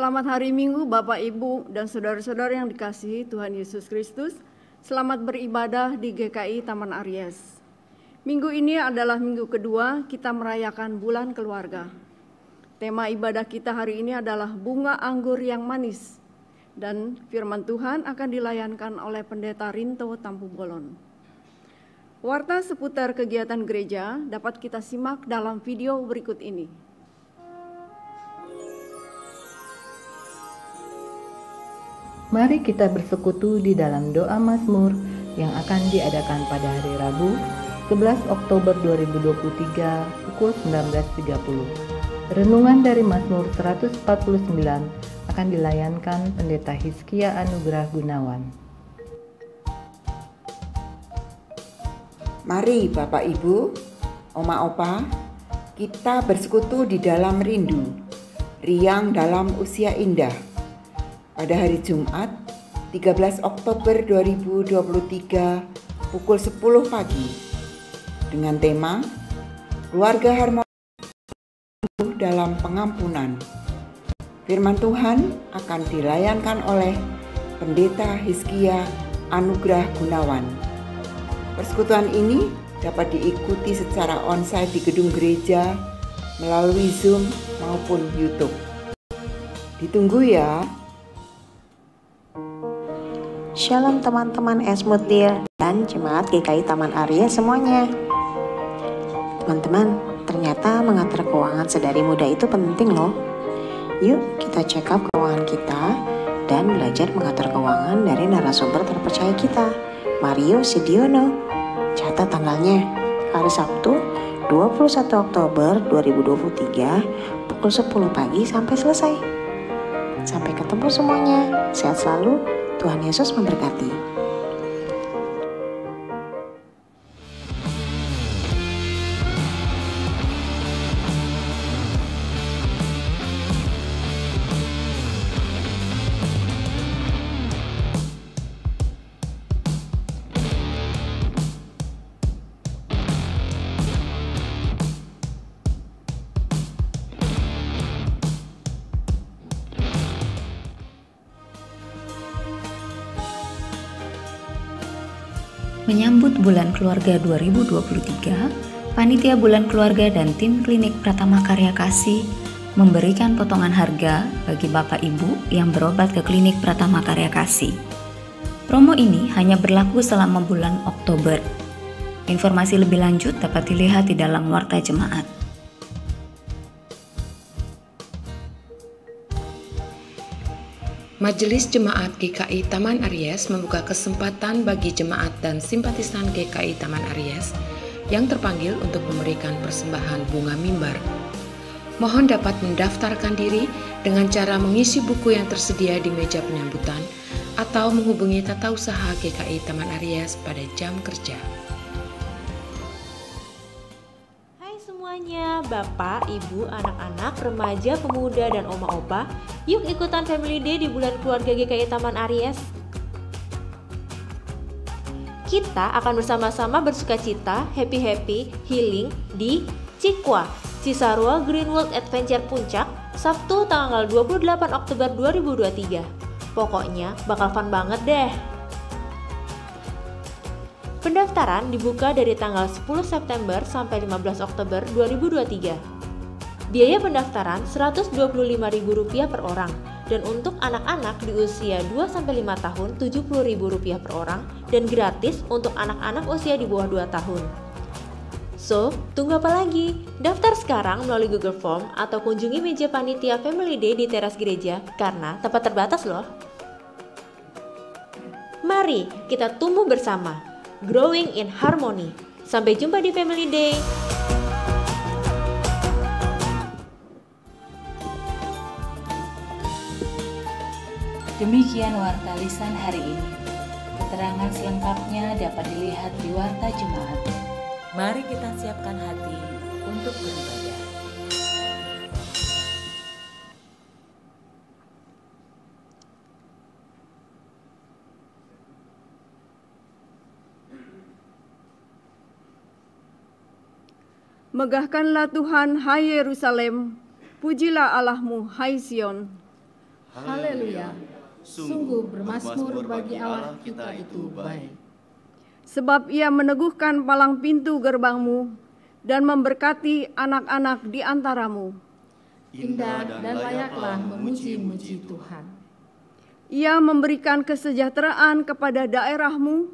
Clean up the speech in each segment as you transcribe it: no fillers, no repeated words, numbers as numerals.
Selamat hari Minggu Bapak, Ibu, dan saudara-saudara yang dikasihi Tuhan Yesus Kristus. Selamat beribadah di GKI Taman Aries. Minggu ini adalah minggu kedua kita merayakan bulan keluarga. Tema ibadah kita hari ini adalah bunga anggur yang manis. Dan firman Tuhan akan dilayankan oleh Pendeta Rinto Tampu Bolon. Warta seputar kegiatan gereja dapat kita simak dalam video berikut ini. Mari kita bersekutu di dalam doa Mazmur yang akan diadakan pada hari Rabu 11 Oktober 2023 pukul 19.30. Renungan dari Mazmur 149 akan dilayankan Pendeta Hizkia Anugrah Gunawan. Mari Bapak Ibu, Oma Opa, kita bersekutu di dalam rindu, riang dalam usia indah. Pada hari Jumat, 13 Oktober 2023 pukul 10 pagi dengan tema Keluarga Harmoni dalam Pengampunan. Firman Tuhan akan dilayankan oleh Pendeta Hizkia Anugrah Gunawan. Persekutuan ini dapat diikuti secara onsite di gedung gereja melalui Zoom maupun YouTube. Ditunggu ya. Shalom teman-teman Esmutir dan Jemaat GKI Taman Aries semuanya. Teman-teman, ternyata mengatur keuangan sedari muda itu penting loh. Yuk kita check up keuangan kita dan belajar mengatur keuangan dari narasumber terpercaya kita, Mario Sediono. Catat tanggalnya, hari Sabtu 21 Oktober 2023 pukul 10 pagi sampai selesai. Sampai ketemu semuanya, sehat selalu. Tuhan Yesus memberkati. Menyambut Bulan Keluarga 2023, Panitia Bulan Keluarga dan tim Klinik Pratama Karya Kasih memberikan potongan harga bagi Bapak Ibu yang berobat ke Klinik Pratama Karya Kasih. Promo ini hanya berlaku selama bulan Oktober. Informasi lebih lanjut dapat dilihat di dalam Warta Jemaat. Majelis Jemaat GKI Taman Aries membuka kesempatan bagi jemaat dan simpatisan GKI Taman Aries yang terpanggil untuk memberikan persembahan bunga mimbar. Mohon dapat mendaftarkan diri dengan cara mengisi buku yang tersedia di meja penyambutan atau menghubungi Tata Usaha GKI Taman Aries pada jam kerja. Semuanya, Bapak, Ibu, anak-anak, remaja, pemuda, dan oma-opa, yuk ikutan Family Day di bulan keluarga GKI Taman Aries. Kita akan bersama-sama bersukacita, happy, healing di Cikwa, Cisarua Greenwood Adventure Puncak, Sabtu tanggal 28 Oktober 2023. Pokoknya bakal fun banget deh. Pendaftaran dibuka dari tanggal 10 September sampai 15 Oktober 2023. Biaya pendaftaran Rp125.000 per orang, dan untuk anak-anak di usia 2-5 tahun Rp70.000 per orang, dan gratis untuk anak-anak usia di bawah 2 tahun. So, tunggu apa lagi? Daftar sekarang melalui Google Form atau kunjungi meja panitia Family Day di teras gereja karena tempat terbatas loh. Mari kita tumbuh bersama. Growing in Harmony. Sampai jumpa di Family Day. Demikian Warta Lisan hari ini. Keterangan selengkapnya dapat dilihat di Warta Jemaat. Mari kita siapkan hati untuk beribadah. Megahkanlah Tuhan, hai Yerusalem, pujilah Allahmu, hai Sion. Haleluya. Sungguh bermasmur bagi Allah kita itu baik. Sebab Ia meneguhkan palang pintu gerbangmu dan memberkati anak-anak di antaramu. Indah dan layaklah memuji-muji Tuhan. Ia memberikan kesejahteraan kepada daerahmu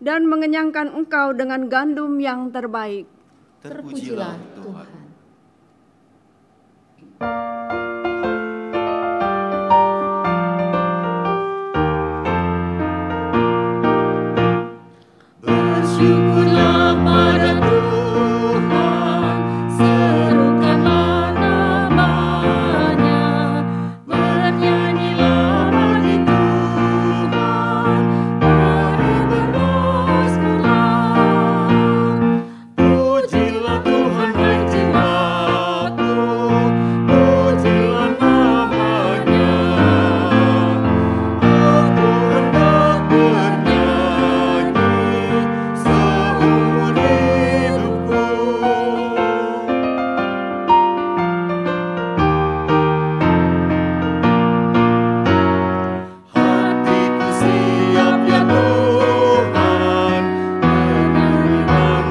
dan mengenyangkan engkau dengan gandum yang terbaik. Terpujilah Tuhan. Bersyukurlah pada Tuhan, serukanlah namanya, bernyanyilah bagi Tuhan, mari bermasmurlah. Pujilah Tuhan hai jiwaku, pujilah namanya. Aku hendak bernyanyi seumur hidupku. Hatiku siap ya Tuhan, bernyanyi dan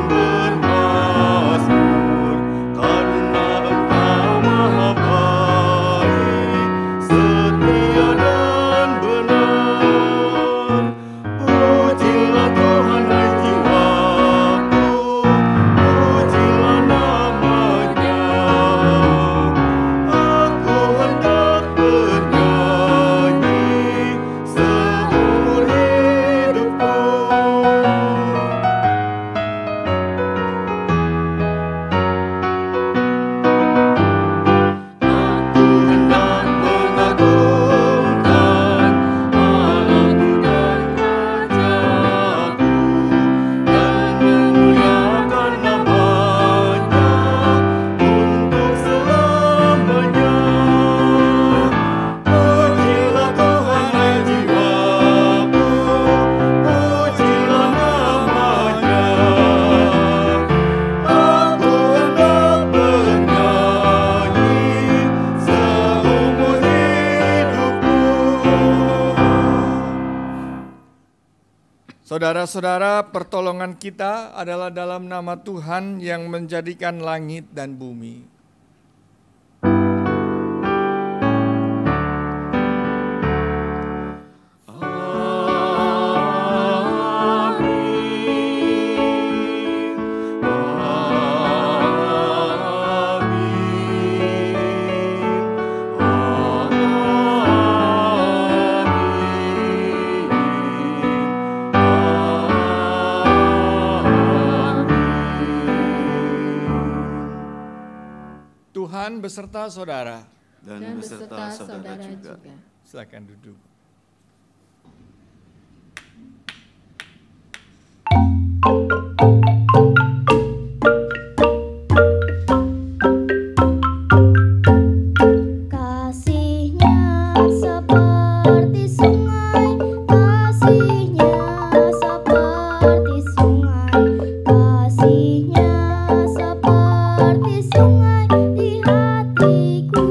bermasmur, karena Engkau maha baik, setia dan benar. Pujilah Tuhan hai jiwaku, pujilah namanya. Aku hendak bernyanyi seumur hidupku. Aku hendak mengagungkan Allahku dan Rajaku, dan memuliakan namanya untuk selamanya. Pujilah Tuhan hai jiwaku, pujilah namanya. Aku hendak bernyanyi seumur hidupku. Saudara-saudara, pertolongan kita adalah dalam nama Tuhan yang menjadikan langit dan bumi. Tuhan beserta saudara. Dan beserta saudara juga. Silakan duduk. Kasih-Nya seperti sungai, kasih-Nya seperti sungai, kasih-Nya seperti sungai di hatiku.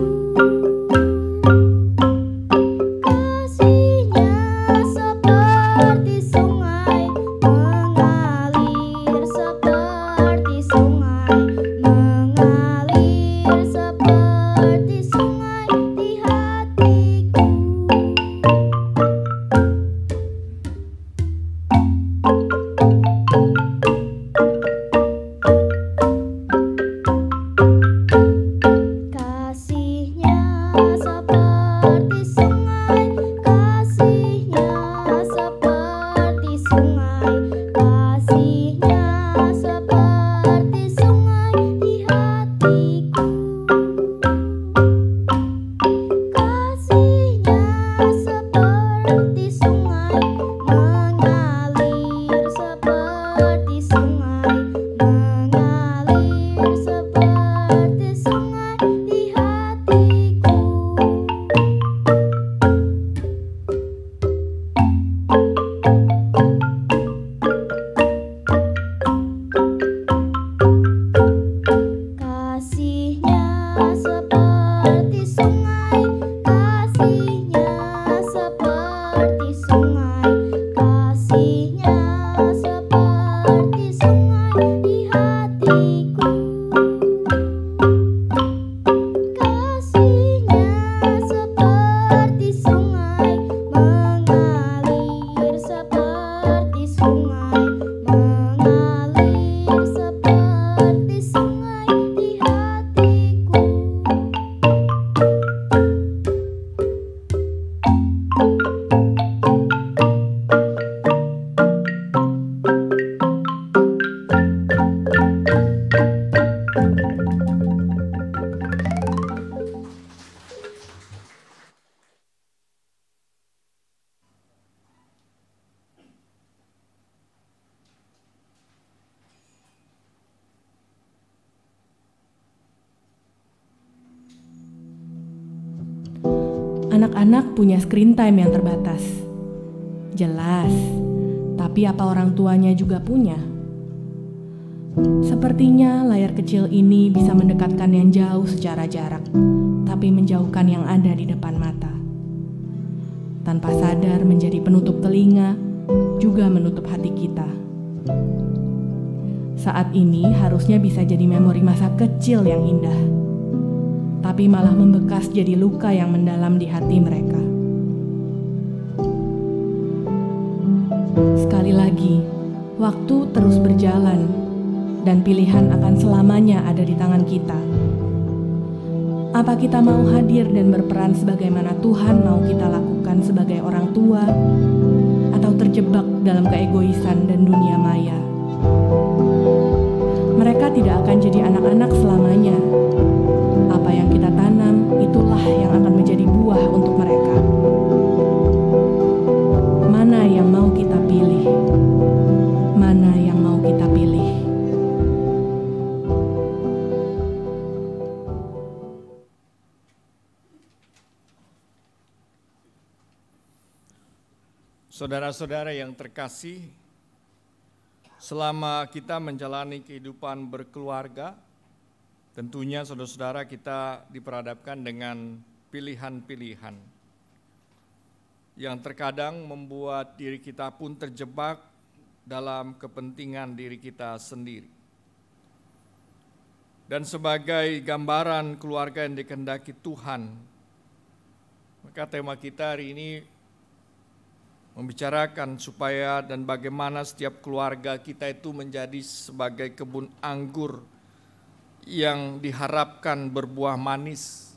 Kasih-Nya seperti sungai mengalir anak-anak punya screen time yang terbatas. Jelas, tapi apa orang tuanya juga punya? Sepertinya layar kecil ini bisa mendekatkan yang jauh secara jarak, tapi menjauhkan yang ada di depan mata. Tanpa sadar menjadi penutup telinga, juga menutup hati kita. Saat ini harusnya bisa jadi memori masa kecil yang indah, tapi malah membekas jadi luka yang mendalam di hati mereka. Sekali lagi, waktu terus berjalan, dan pilihan akan selamanya ada di tangan kita. Apa kita mau hadir dan berperan sebagaimana Tuhan mau kita lakukan sebagai orang tua, atau terjebak dalam keegoisan dan dunia maya? Mereka tidak akan jadi anak-anak selamanya. Apa yang kita tanam, itulah yang akan menjadi buah untuk mereka. Mana yang mau kita pilih? Mana yang mau kita pilih? Saudara-saudara yang terkasih, selama kita menjalani kehidupan berkeluarga, tentunya saudara-saudara kita diperhadapkan dengan pilihan-pilihan yang terkadang membuat diri kita pun terjebak dalam kepentingan diri kita sendiri. Dan sebagai gambaran keluarga yang dikehendaki Tuhan, maka tema kita hari ini membicarakan supaya dan bagaimana setiap keluarga kita itu menjadi sebagai kebun anggur yang diharapkan berbuah manis.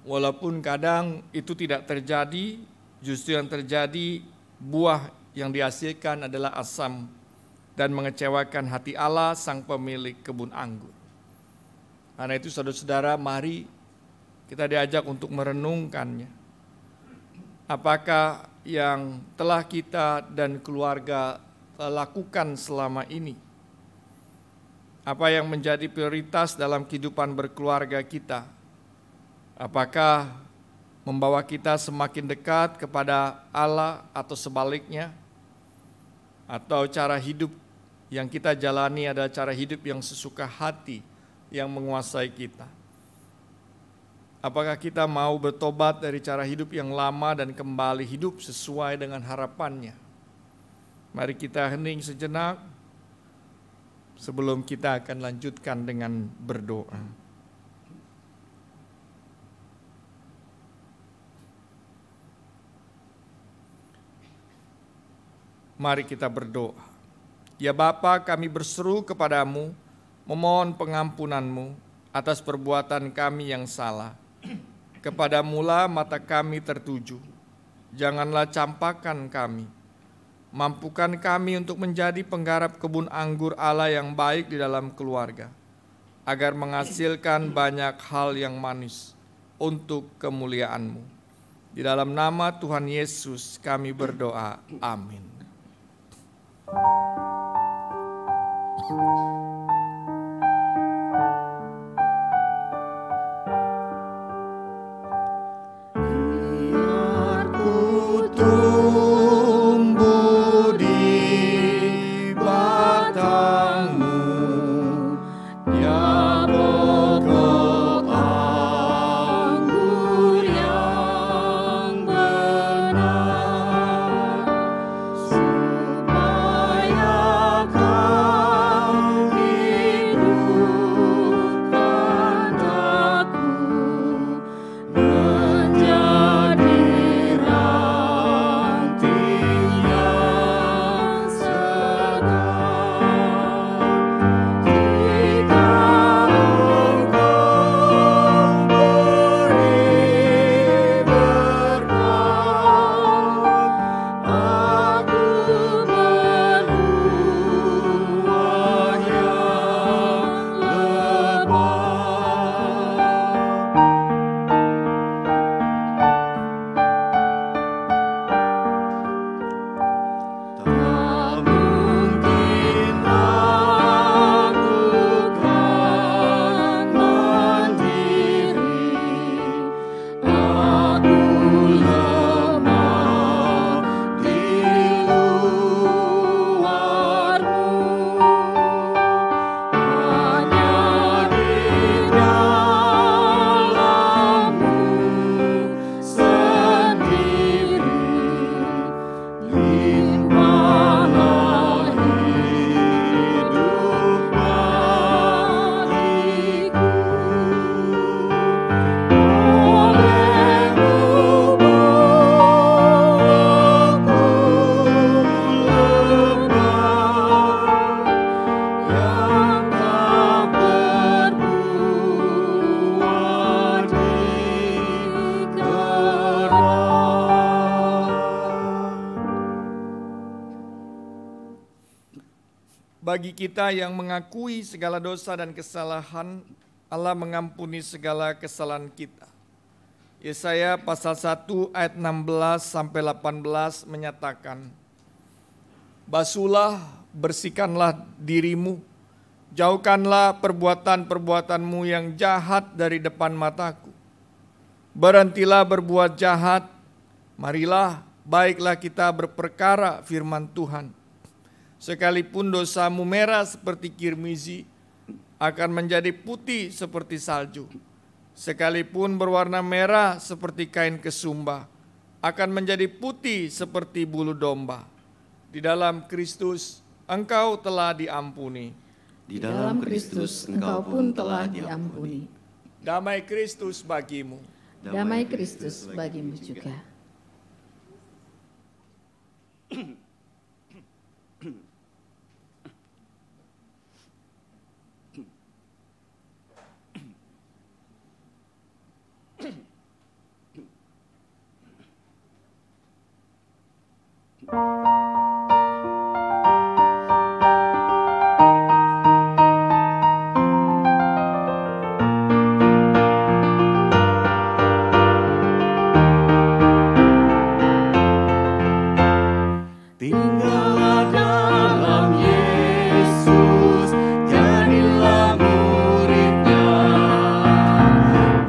Walaupun kadang itu tidak terjadi, justru yang terjadi buah yang dihasilkan adalah asam dan mengecewakan hati Allah sang pemilik kebun anggur. Karena itu saudara-saudara, mari kita diajak untuk merenungkannya. Apakah yang telah kita dan keluarga lakukan selama ini? Apa yang menjadi prioritas dalam kehidupan berkeluarga kita? Apakah membawa kita semakin dekat kepada Allah atau sebaliknya? Atau cara hidup yang kita jalani adalah cara hidup yang sesuka hati yang menguasai kita? Apakah kita mau bertobat dari cara hidup yang lama dan kembali hidup sesuai dengan harapannya? Mari kita hening sejenak sebelum kita akan lanjutkan dengan berdoa. Mari kita berdoa. Ya Bapa, kami berseru kepadamu, memohon pengampunan-Mu atas perbuatan kami yang salah. Kepadamulah mata kami tertuju, janganlah campakkan kami. Mampukan kami untuk menjadi penggarap kebun anggur Allah yang baik di dalam keluarga, agar menghasilkan banyak hal yang manis untuk kemuliaan-Mu. Di dalam nama Tuhan Yesus kami berdoa, amin. Supaya Bagi kita yang mengakui segala dosa dan kesalahan, Allah mengampuni segala kesalahan kita. Yesaya pasal 1 ayat 16 sampai 18 menyatakan, "Basuhlah, bersihkanlah dirimu, jauhkanlah perbuatan-perbuatanmu yang jahat dari depan mataku. Berhentilah berbuat jahat, marilah baiklah kita berperkara firman Tuhan. Sekalipun dosamu merah seperti kirmizi, akan menjadi putih seperti salju. Sekalipun berwarna merah seperti kain kesumba, akan menjadi putih seperti bulu domba. Di dalam Kristus engkau telah diampuni. Di dalam Kristus engkau pun telah diampuni. Damai Kristus bagimu. Damai Kristus bagimu juga." Tinggallah dalam Yesus, jadilah muridnya.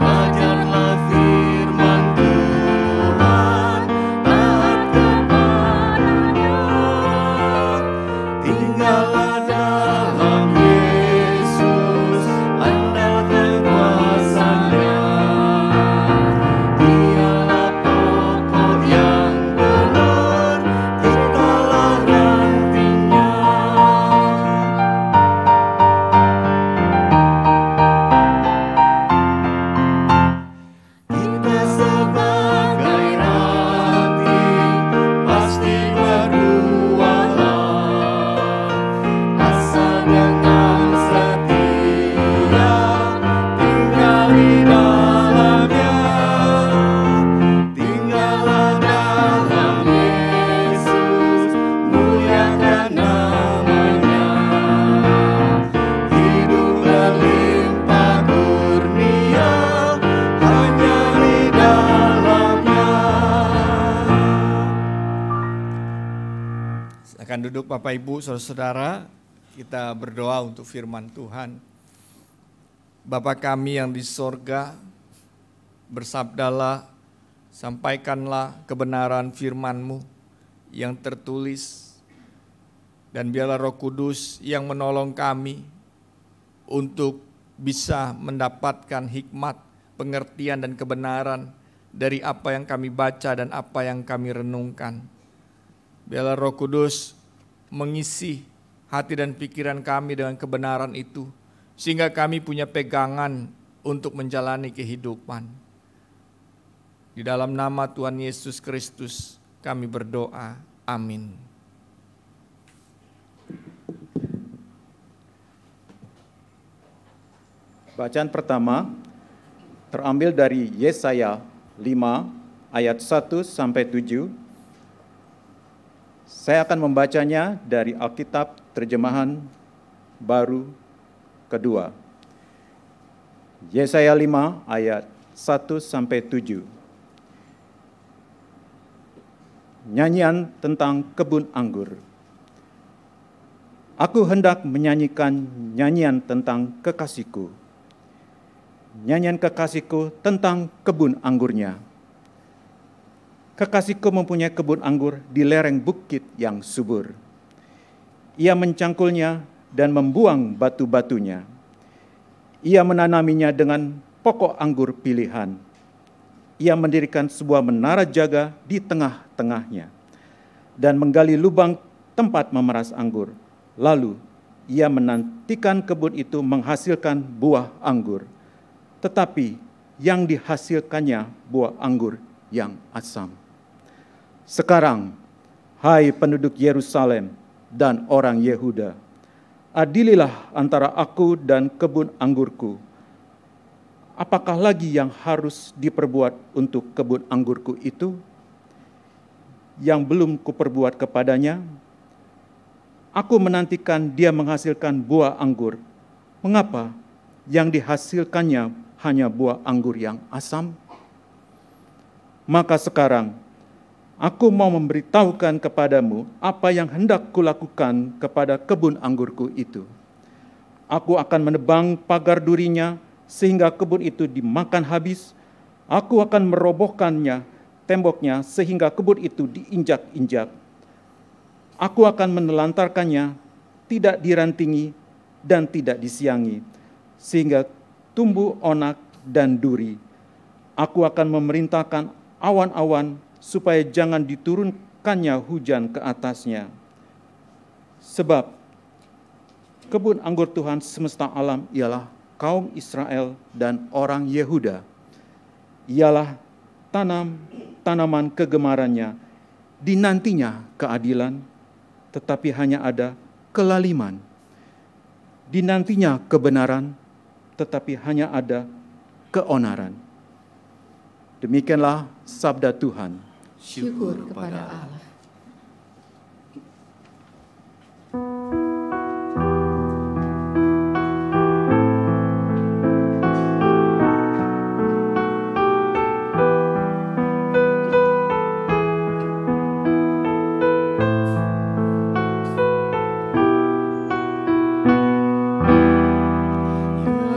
Belajarlah firman Tuhan, taat kepadanya. Tinggallah dalam Yesus, andalkan kuasa-Nya. Dialah pokok yang benar, kitalah rantingnya. Kita sebagai ranting pasti berbuahlah, asal dengan setia tinggal di dalamnya. Tinggallah dalam Yesus, muliakan namanya. Hidup berlimpah kurnia hanya di dalamnya. Akan duduk Bapak Ibu, Saudara-saudara, kita berdoa untuk firman Tuhan. Bapa kami yang di sorga, bersabdalah, sampaikanlah kebenaran firman-Mu yang tertulis, dan biarlah Roh Kudus yang menolong kami untuk bisa mendapatkan hikmat, pengertian dan kebenaran dari apa yang kami baca dan apa yang kami renungkan. Biarlah Roh Kudus mengisi hati dan pikiran kami dengan kebenaran itu, sehingga kami punya pegangan untuk menjalani kehidupan. Di dalam nama Tuhan Yesus Kristus kami berdoa. Amin. Bacaan pertama terambil dari Yesaya 5 ayat 1 sampai 7. Saya akan membacanya dari Alkitab Terjemahan Baru Kedua. Yesaya 5 ayat 1 sampai 7. Nyanyian tentang kebun anggur. Aku hendak menyanyikan nyanyian tentang kekasihku. Nyanyian kekasihku tentang kebun anggurnya. Kekasihku mempunyai kebun anggur di lereng bukit yang subur. Ia mencangkulnya dan membuang batu-batunya. Ia menanaminya dengan pokok anggur pilihan. Ia mendirikan sebuah menara jaga di tengah-tengahnya dan menggali lubang tempat memeras anggur. Lalu ia menantikan kebun itu menghasilkan buah anggur, tetapi yang dihasilkannya buah anggur yang asam. Sekarang, hai penduduk Yerusalem dan orang Yehuda, adililah antara aku dan kebun anggurku. Apakah lagi yang harus diperbuat untuk kebun anggurku itu, yang belum kuperbuat kepadanya? Aku menantikan dia menghasilkan buah anggur. Mengapa yang dihasilkannya hanya buah anggur yang asam? Maka sekarang aku mau memberitahukan kepadamu apa yang hendak kulakukan kepada kebun anggurku itu. Aku akan menebang pagar durinya sehingga kebun itu dimakan habis. Aku akan merobohkannya, temboknya, sehingga kebun itu diinjak-injak. Aku akan menelantarkannya, tidak dirantingi dan tidak disiangi, sehingga tumbuh onak dan duri. Aku akan memerintahkan awan-awan supaya jangan diturunkannya hujan ke atasnya. Sebab kebun anggur Tuhan semesta alam ialah kaum Israel dan orang Yehuda. Ialah tanaman kegemarannya, dinantinya keadilan, tetapi hanya ada kelaliman. Dinantinya kebenaran, tetapi hanya ada keonaran. Demikianlah sabda Tuhan. Syukur kepada Allah.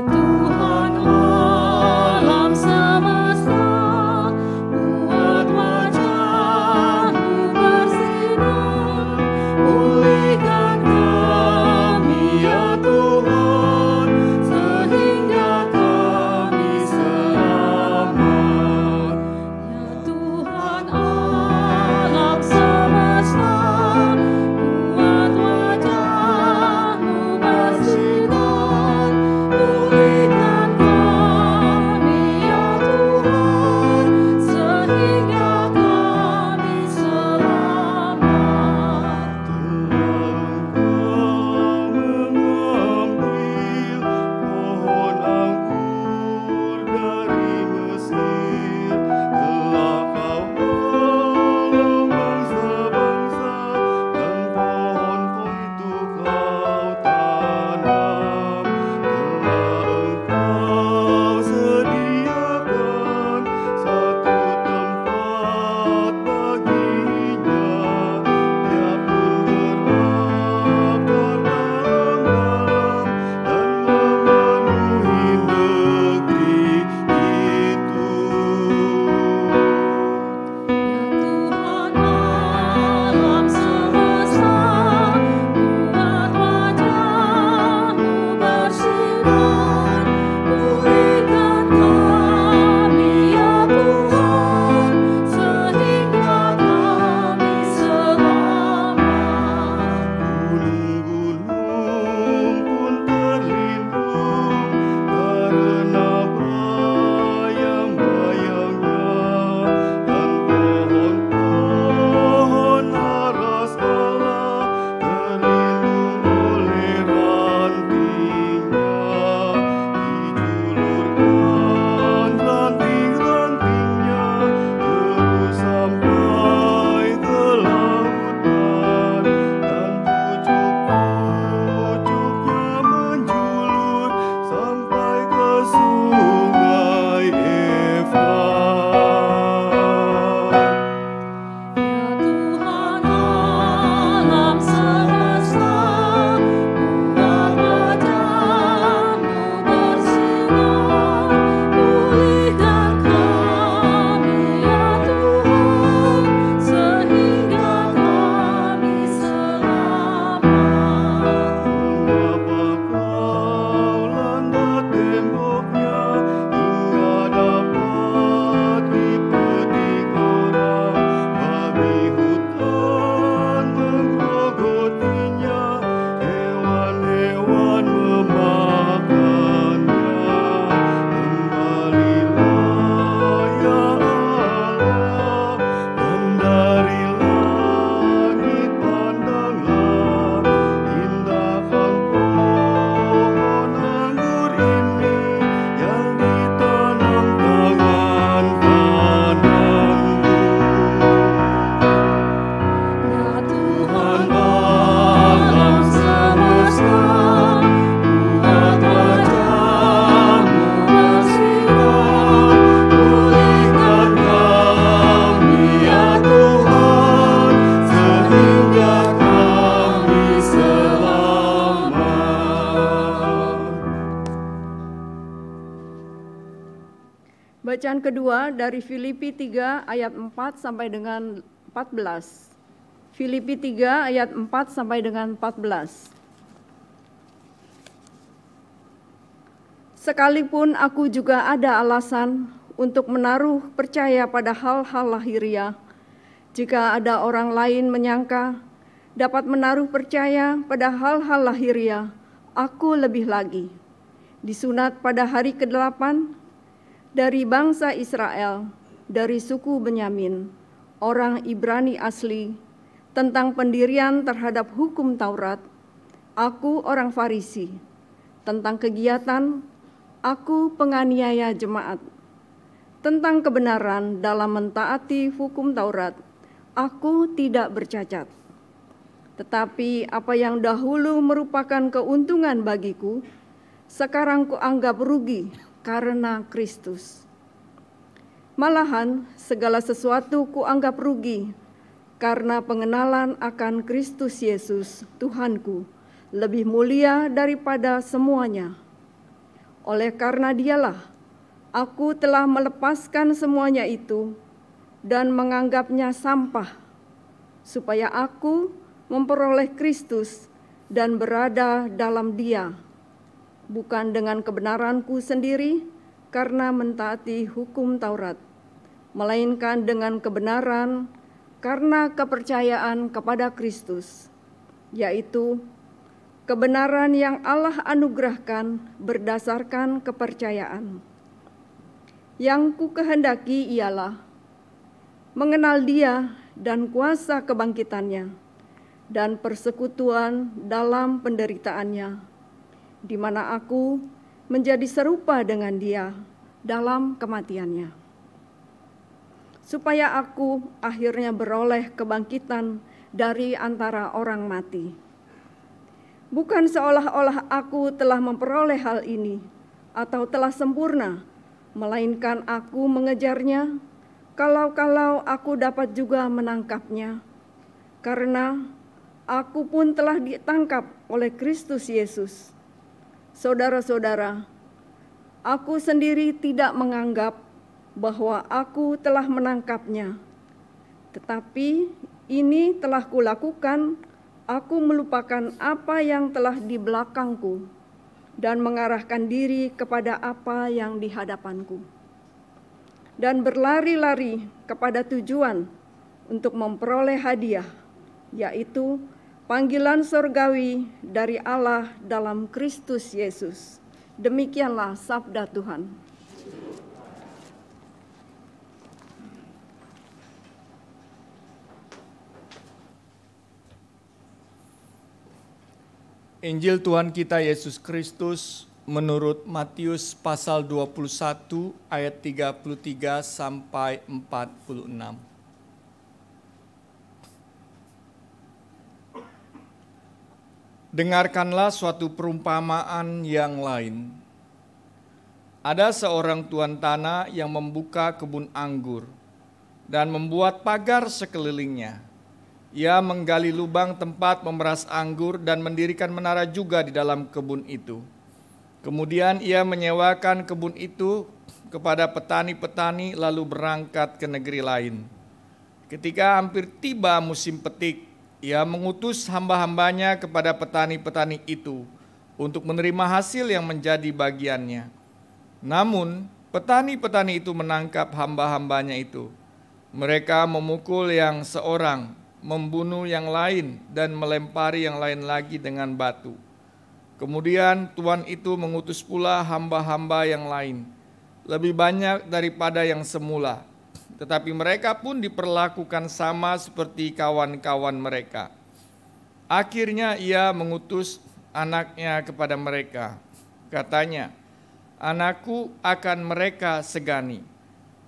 Tuhan alam semesta, buat wajah-Mu Bacaan kedua dari Filipi 3 ayat 4 sampai dengan 14. Filipi 3 ayat 4 sampai dengan 14. Sekalipun aku juga ada alasan untuk menaruh percaya pada hal-hal lahiriah, jika ada orang lain menyangka dapat menaruh percaya pada hal-hal lahiriah, aku lebih lagi. Disunat pada hari ke-8 dari bangsa Israel, dari suku Benyamin, orang Ibrani asli, tentang pendirian terhadap hukum Taurat, aku orang Farisi. Tentang kegiatan, aku penganiaya jemaat. Tentang kebenaran dalam mentaati hukum Taurat, aku tidak bercacat. Tetapi apa yang dahulu merupakan keuntungan bagiku, sekarang kuanggap rugi karena Kristus. Malahan segala sesuatu kuanggap rugi karena pengenalan akan Kristus Yesus, Tuhanku, lebih mulia daripada semuanya. Oleh karena Dialah, aku telah melepaskan semuanya itu dan menganggapnya sampah, supaya aku memperoleh Kristus dan berada dalam Dia, bukan dengan kebenaranku sendiri karena mentaati hukum Taurat, melainkan dengan kebenaran karena kepercayaan kepada Kristus, yaitu kebenaran yang Allah anugerahkan berdasarkan kepercayaan. Yang ku kehendaki ialah mengenal Dia dan kuasa kebangkitannya dan persekutuan dalam penderitaannya, di mana aku menjadi serupa dengan Dia dalam kematiannya, supaya aku akhirnya beroleh kebangkitan dari antara orang mati. Bukan seolah-olah aku telah memperoleh hal ini atau telah sempurna, melainkan aku mengejarnya kalau-kalau aku dapat juga menangkapnya, karena aku pun telah ditangkap oleh Kristus Yesus. Saudara-saudara, aku sendiri tidak menganggap bahwa aku telah menangkapnya, tetapi ini telah kulakukan, aku melupakan apa yang telah di belakangku dan mengarahkan diri kepada apa yang di hadapanku, dan berlari-lari kepada tujuan untuk memperoleh hadiah, yaitu panggilan surgawi dari Allah dalam Kristus Yesus. Demikianlah sabda Tuhan. Injil Tuhan kita Yesus Kristus menurut Matius pasal 21 ayat 33 sampai 46. Dengarkanlah suatu perumpamaan yang lain. Ada seorang tuan tanah yang membuka kebun anggur dan membuat pagar sekelilingnya. Ia menggali lubang tempat memeras anggur dan mendirikan menara juga di dalam kebun itu. Kemudian ia menyewakan kebun itu kepada petani-petani lalu berangkat ke negeri lain. Ketika hampir tiba musim petik, ia mengutus hamba-hambanya kepada petani-petani itu untuk menerima hasil yang menjadi bagiannya. Namun petani-petani itu menangkap hamba-hambanya itu. Mereka memukul yang seorang, membunuh yang lain, dan melempari yang lain lagi dengan batu. Kemudian tuan itu mengutus pula hamba-hamba yang lain, lebih banyak daripada yang semula. Tetapi mereka pun diperlakukan sama seperti kawan-kawan mereka. Akhirnya ia mengutus anaknya kepada mereka. Katanya, "Anakku akan mereka segani."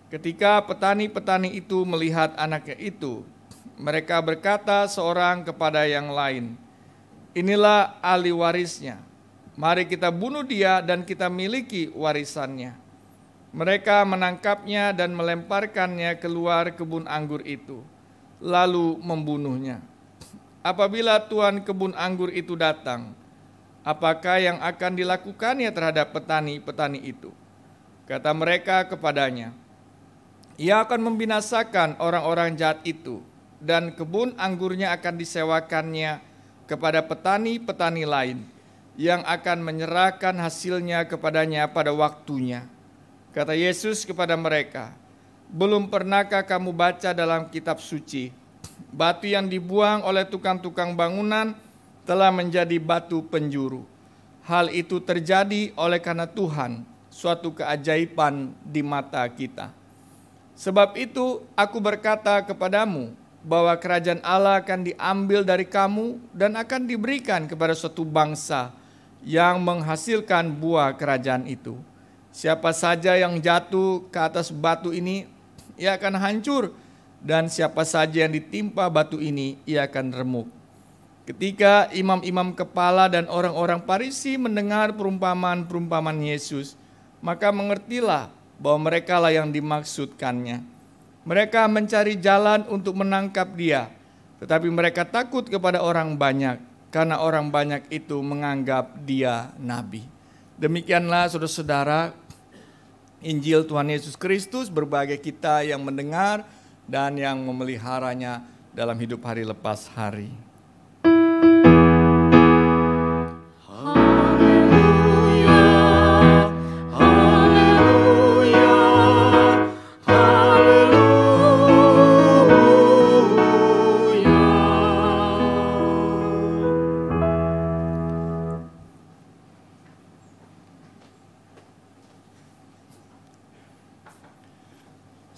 Ketika petani-petani itu melihat anaknya itu, mereka berkata seorang kepada yang lain, "Inilah ahli warisnya. Mari kita bunuh dia dan kita miliki warisannya." Mereka menangkapnya dan melemparkannya keluar kebun anggur itu, lalu membunuhnya. Apabila tuan kebun anggur itu datang, apakah yang akan dilakukannya terhadap petani-petani itu? Kata mereka kepadanya, ia akan membinasakan orang-orang jahat itu, dan kebun anggurnya akan disewakannya kepada petani-petani lain yang akan menyerahkan hasilnya kepadanya pada waktunya. Kata Yesus kepada mereka, belum pernahkah kamu baca dalam kitab suci, batu yang dibuang oleh tukang-tukang bangunan telah menjadi batu penjuru. Hal itu terjadi oleh karena Tuhan, suatu keajaiban di mata kita. Sebab itu aku berkata kepadamu bahwa kerajaan Allah akan diambil dari kamu dan akan diberikan kepada suatu bangsa yang menghasilkan buah kerajaan itu. Siapa saja yang jatuh ke atas batu ini, ia akan hancur, dan siapa saja yang ditimpa batu ini, ia akan remuk. Ketika imam-imam kepala dan orang-orang Farisi mendengar perumpamaan-perumpamaan Yesus, maka mengertilah bahwa merekalah yang dimaksudkannya. Mereka mencari jalan untuk menangkap dia, tetapi mereka takut kepada orang banyak, karena orang banyak itu menganggap dia nabi. Demikianlah saudara-saudara, Injil Tuhan Yesus Kristus berbagai kita yang mendengar dan yang memeliharanya dalam hidup hari lepas hari.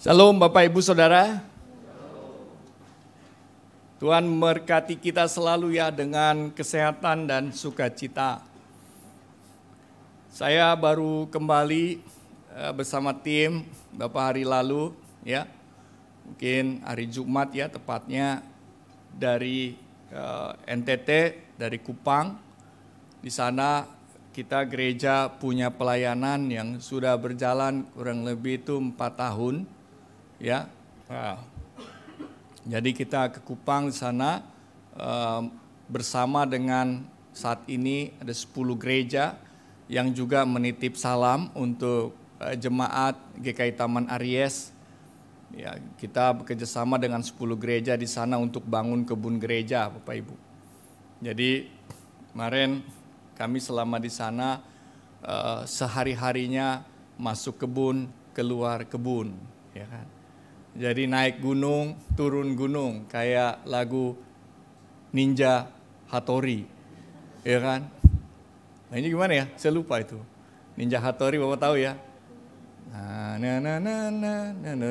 Shalom Bapak Ibu Saudara. Tuhan memberkati kita selalu ya dengan kesehatan dan sukacita. Saya baru kembali bersama tim beberapa hari lalu ya. Mungkin hari Jumat ya tepatnya dari NTT, dari Kupang. Di sana kita gereja punya pelayanan yang sudah berjalan kurang lebih itu 4 tahun. Ya, jadi kita ke Kupang di sana bersama dengan saat ini ada 10 gereja yang juga menitip salam untuk jemaat GKI Taman Aries. Ya, kita bekerjasama dengan 10 gereja di sana untuk bangun kebun gereja, Bapak Ibu. Jadi kemarin kami selama di sana sehari-harinya masuk kebun, keluar kebun, ya kan. Jadi naik gunung, turun gunung, kayak lagu Ninja Hattori, ya kan? Nah ini gimana ya? Saya lupa itu. Ninja Hattori, Bapak tahu ya?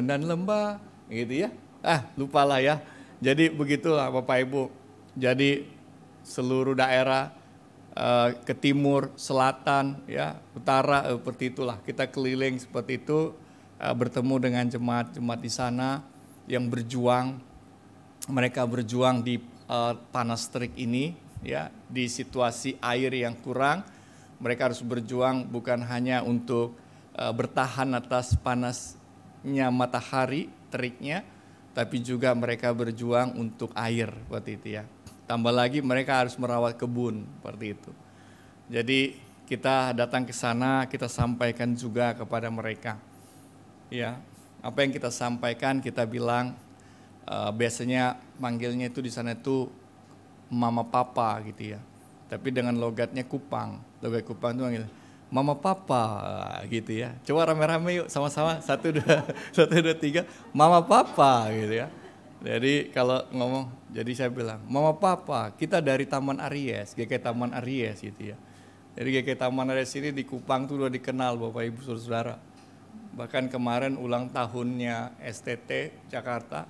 Dan lembah, gitu ya? Lupalah ya. Jadi begitulah Bapak Ibu. Jadi seluruh daerah ke timur, selatan, ya, utara, seperti itulah. Kita keliling seperti itu. Bertemu dengan jemaat-jemaat di sana yang berjuang, mereka berjuang di panas terik ini, ya, di situasi air yang kurang, mereka harus berjuang bukan hanya untuk bertahan atas panasnya matahari teriknya, tapi juga mereka berjuang untuk air, seperti itu ya. Tambah lagi mereka harus merawat kebun, seperti itu. Jadi kita datang ke sana, kita sampaikan juga kepada mereka. Ya, apa yang kita sampaikan kita bilang biasanya manggilnya itu di sana itu mama papa gitu ya. Tapi dengan logatnya Kupang, logat Kupang itu manggil mama papa gitu ya. Coba rame-rame yuk sama-sama 1 2 3 mama papa gitu ya. Jadi kalau ngomong, jadi saya bilang mama papa kita dari Taman Aries, GKI Taman Aries gitu ya. Jadi GKI Taman Aries ini di Kupang tuh udah dikenal Bapak Ibu Saudara. Bahkan kemarin ulang tahunnya STT Jakarta,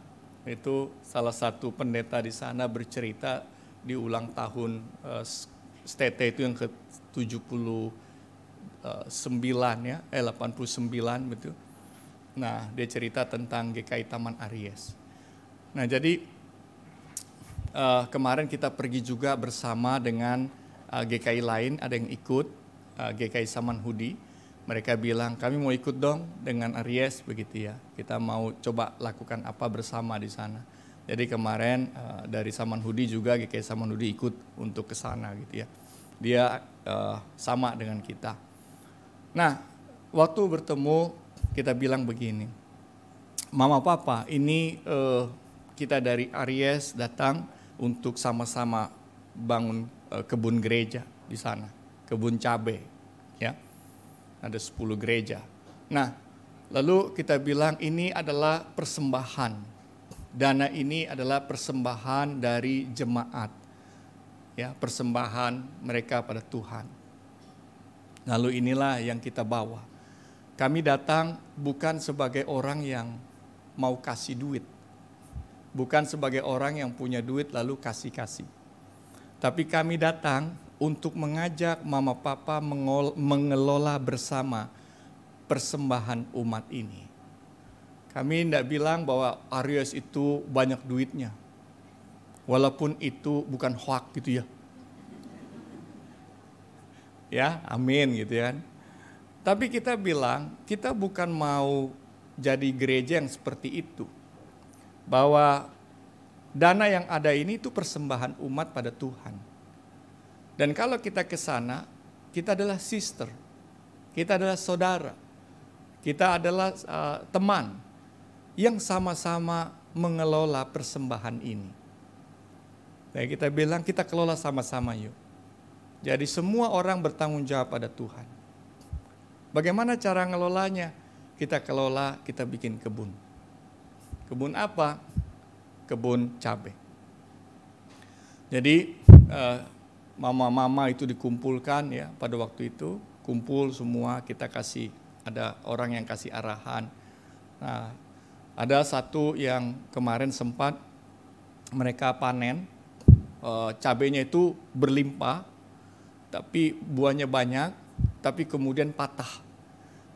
itu salah satu pendeta di sana bercerita di ulang tahun STT itu yang ke-79 ya, 89 betul. Nah, dia cerita tentang GKI Taman Aries. Nah, jadi kemarin kita pergi juga bersama dengan GKI lain, ada yang ikut GKI Samanhudi. Mereka bilang, kami mau ikut dong dengan Aries begitu ya. Kita mau coba lakukan apa bersama di sana. Jadi kemarin dari Samanhudi juga, GKI Samanhudi ikut untuk ke sana gitu ya. Dia sama dengan kita. Nah, waktu bertemu kita bilang begini, Mama Papa, ini kita dari Aries datang untuk sama-sama bangun kebun gereja di sana, kebun cabai, ya. Ada 10 gereja. Nah, lalu kita bilang ini adalah persembahan. Dana ini adalah persembahan dari jemaat. Ya, persembahan mereka pada Tuhan. Lalu inilah yang kita bawa. Kami datang bukan sebagai orang yang mau kasih duit. Bukan sebagai orang yang punya duit lalu kasih-kasih. Tapi kami datang untuk mengajak Mama Papa mengelola bersama persembahan umat ini. Kami tidak bilang bahwa Aries itu banyak duitnya. Walaupun itu bukan hoax gitu ya. Ya, amin gitu kan. Tapi kita bilang, kita bukan mau jadi gereja yang seperti itu. Bahwa dana yang ada ini itu persembahan umat pada Tuhan. Dan kalau kita ke sana, kita adalah sister, kita adalah saudara, kita adalah teman yang sama-sama mengelola persembahan ini. Nah, kita bilang kita kelola sama-sama yuk. Jadi semua orang bertanggung jawab pada Tuhan. Bagaimana cara ngelolanya? Kita kelola, kita bikin kebun. Kebun apa? Kebun cabai. Jadi mama-mama itu dikumpulkan ya pada waktu itu, kumpul semua, kita kasih, ada orang yang kasih arahan. Nah, ada satu yang kemarin sempat mereka panen, cabainya itu berlimpah, tapi buahnya banyak, tapi kemudian patah.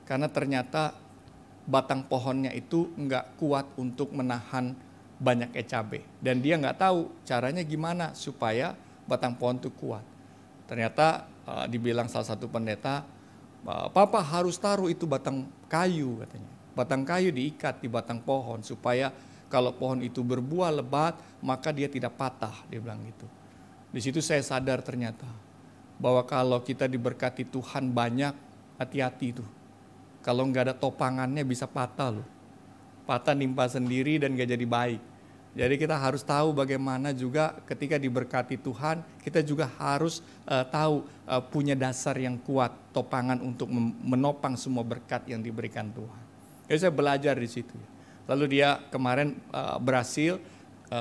Karena ternyata batang pohonnya itu nggak kuat untuk menahan banyaknya cabai. Dan dia nggak tahu caranya gimana supaya batang pohon itu kuat. Ternyata dibilang salah satu pendeta, Papa harus taruh itu batang kayu katanya. Batang kayu diikat di batang pohon supaya kalau pohon itu berbuah lebat maka dia tidak patah, dia bilang gitu. Di situ saya sadar ternyata bahwa kalau kita diberkati Tuhan banyak, hati-hati tuh. Kalau nggak ada topangannya bisa patah loh. Patah nimpa sendiri dan nggak jadi baik. Jadi kita harus tahu bagaimana juga ketika diberkati Tuhan, kita juga harus tahu punya dasar yang kuat, topangan untuk menopang semua berkat yang diberikan Tuhan. Jadi saya belajar di situ. Lalu dia kemarin berhasil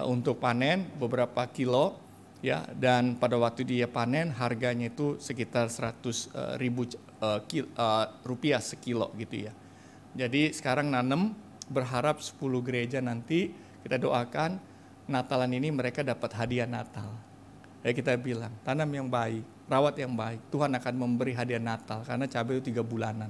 untuk panen beberapa kilo, ya, dan pada waktu dia panen harganya itu sekitar 100.000 rupiah sekilo gitu ya. Jadi sekarang nanem, berharap 10 gereja nanti. Kita doakan Natalan ini mereka dapat hadiah Natal. Ya kita bilang, tanam yang baik, rawat yang baik, Tuhan akan memberi hadiah Natal karena cabai itu 3 bulanan.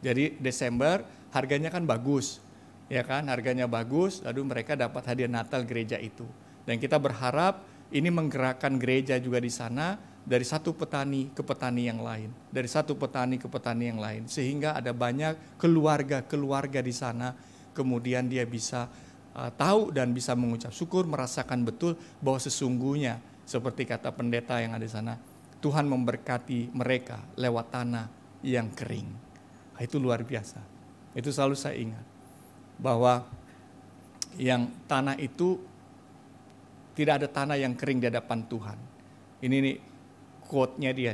Jadi Desember harganya kan bagus, ya kan, harganya bagus, lalu mereka dapat hadiah Natal gereja itu. Dan kita berharap ini menggerakkan gereja juga di sana dari satu petani ke petani yang lain, dari satu petani ke petani yang lain, sehingga ada banyak keluarga di sana, kemudian dia bisa tahu dan bisa mengucap syukur, merasakan betul bahwa sesungguhnya seperti kata pendeta yang ada di sana, Tuhan memberkati mereka lewat tanah yang kering. Nah, itu luar biasa. Itu selalu saya ingat bahwa yang tanah itu tidak ada tanah yang kering di hadapan Tuhan. Ini nih quote-nya dia.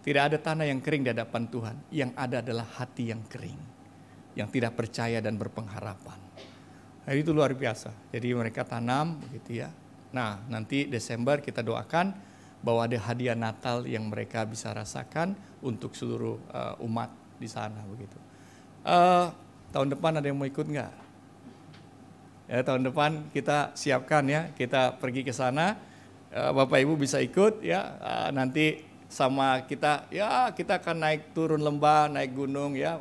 Tidak ada tanah yang kering di hadapan Tuhan. Yang ada adalah hati yang kering, yang tidak percaya dan berpengharapan. Nah, itu luar biasa. Jadi mereka tanam begitu ya. Nah, nanti Desember kita doakan bahwa ada hadiah Natal yang mereka bisa rasakan untuk seluruh umat di sana begitu. Tahun depan ada yang mau ikut nggak? Ya, tahun depan kita siapkan ya, kita pergi ke sana. Bapak Ibu bisa ikut ya. Nanti sama kita ya, kita akan naik turun lembah, naik gunung ya,